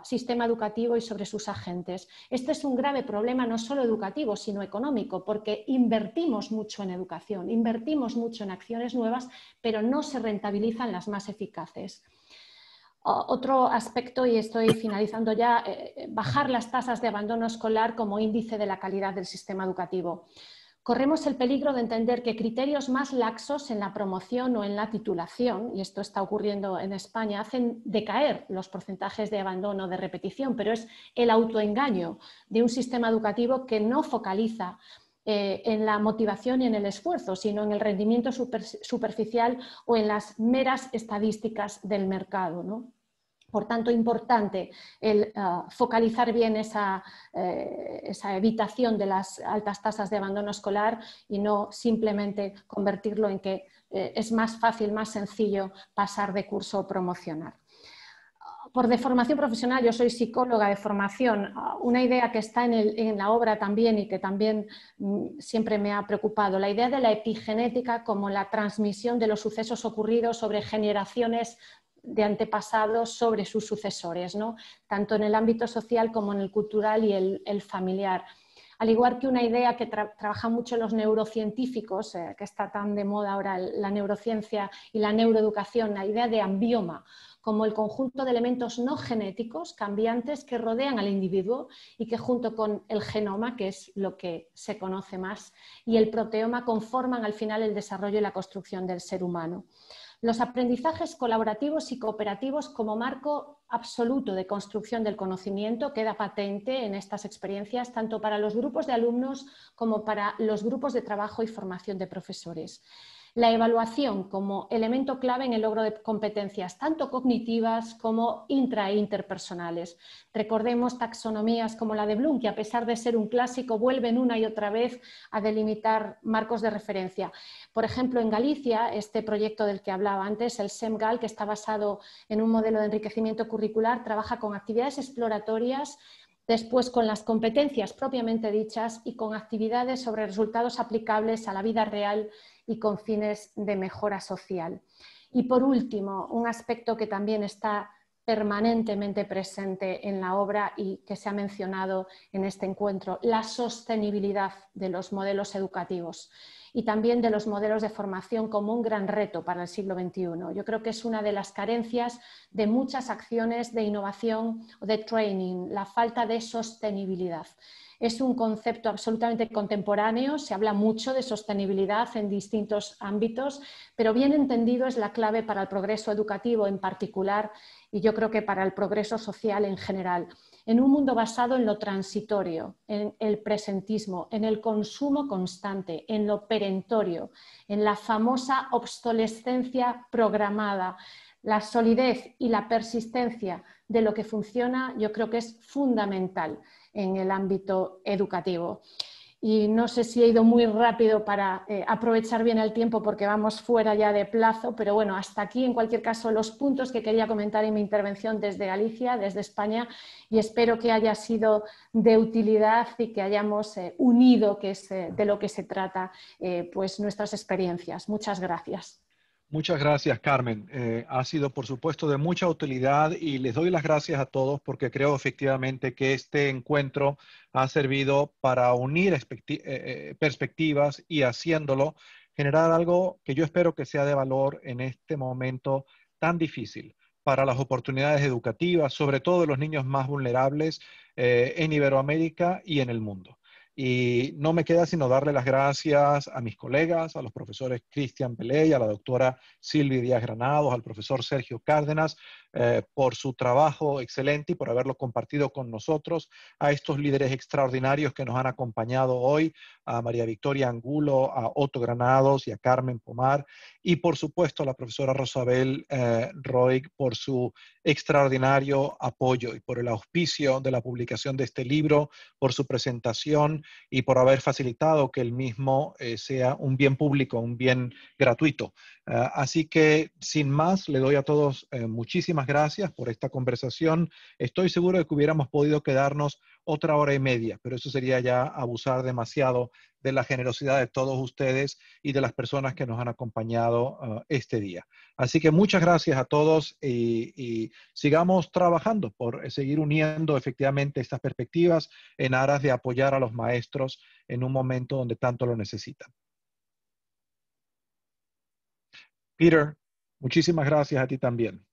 sistema educativo y sobre sus agentes. Este es un grave problema no solo educativo, sino económico, porque invertimos mucho en educación, invertimos mucho en acciones nuevas, pero no se rentabilizan las más eficaces. Otro aspecto, y estoy finalizando ya, bajar las tasas de abandono escolar como índice de la calidad del sistema educativo. Corremos el peligro de entender que criterios más laxos en la promoción o en la titulación, y esto está ocurriendo en España, hacen decaer los porcentajes de abandono, de repetición, pero es el autoengaño de un sistema educativo que no focaliza en la motivación y en el esfuerzo, sino en el rendimiento superficial o en las meras estadísticas del mercado, ¿no? Por tanto, importante el focalizar bien esa evitación de las altas tasas de abandono escolar y no simplemente convertirlo en que es más fácil, más sencillo pasar de curso o promocionar. Por de formación profesional, yo soy psicóloga de formación, una idea que está en la obra también y que también siempre me ha preocupado, la idea de la epigenética como la transmisión de los sucesos ocurridos sobre generaciones de antepasados sobre sus sucesores, ¿no? Tanto en el ámbito social como en el cultural y el familiar. Al igual que una idea que trabajan mucho los neurocientíficos, que está tan de moda ahora la neurociencia y la neuroeducación, la idea de ambioma, como el conjunto de elementos no genéticos cambiantes que rodean al individuo y que junto con el genoma, que es lo que se conoce más, y el proteoma conforman al final el desarrollo y la construcción del ser humano. Los aprendizajes colaborativos y cooperativos como marco absoluto de construcción del conocimiento queda patente en estas experiencias, tanto para los grupos de alumnos como para los grupos de trabajo y formación de profesores. La evaluación como elemento clave en el logro de competencias tanto cognitivas como intra e interpersonales. Recordemos taxonomías como la de Bloom, que a pesar de ser un clásico vuelven una y otra vez a delimitar marcos de referencia. Por ejemplo, en Galicia, este proyecto del que hablaba antes, el SEMGAL, que está basado en un modelo de enriquecimiento curricular, trabaja con actividades exploratorias, después con las competencias propiamente dichas y con actividades sobre resultados aplicables a la vida real y con fines de mejora social. Y por último, un aspecto que también está permanentemente presente en la obra y que se ha mencionado en este encuentro, la sostenibilidad de los modelos educativos y también de los modelos de formación como un gran reto para el siglo XXI. Yo creo que es una de las carencias de muchas acciones de innovación o de training, la falta de sostenibilidad. Es un concepto absolutamente contemporáneo, se habla mucho de sostenibilidad en distintos ámbitos, pero bien entendido es la clave para el progreso educativo en particular y yo creo que para el progreso social en general. En un mundo basado en lo transitorio, en el presentismo, en el consumo constante, en lo perentorio, en la famosa obsolescencia programada, la solidez y la persistencia de lo que funciona, yo creo que es fundamental en el ámbito educativo. y no sé si he ido muy rápido para aprovechar bien el tiempo porque vamos fuera ya de plazo, pero bueno, hasta aquí en cualquier caso los puntos que quería comentar en mi intervención desde Galicia, desde España, y espero que haya sido de utilidad y que hayamos unido, que es de lo que se trata, pues nuestras experiencias. Muchas gracias. Muchas gracias, Carmen. Ha sido, por supuesto, de mucha utilidad y les doy las gracias a todos porque creo efectivamente que este encuentro ha servido para unir perspectivas y haciéndolo generar algo que yo espero que sea de valor en este momento tan difícil para las oportunidades educativas, sobre todo de los niños más vulnerables en Iberoamérica y en el mundo. Y no me queda sino darle las gracias a mis colegas, a los profesores Cristian Peley, a la doctora Silvia Díaz Granados, al profesor Sergio Cárdenas, por su trabajo excelente y por haberlo compartido con nosotros, a estos líderes extraordinarios que nos han acompañado hoy, a María Victoria Angulo, a Otto Granados y a Carmen Pomar, y por supuesto a la profesora Rosabel Roig por su extraordinario apoyo y por el auspicio de la publicación de este libro, por su presentación y por haber facilitado que el mismo sea un bien público, un bien gratuito. Así que, sin más, le doy a todos muchísimas gracias por esta conversación. Estoy seguro de que hubiéramos podido quedarnos otra hora y media, pero eso sería ya abusar demasiado de la generosidad de todos ustedes y de las personas que nos han acompañado este día. Así que muchas gracias a todos y sigamos trabajando por seguir uniendo efectivamente estas perspectivas en aras de apoyar a los maestros en un momento donde tanto lo necesitan. Peter, muchísimas gracias a ti también.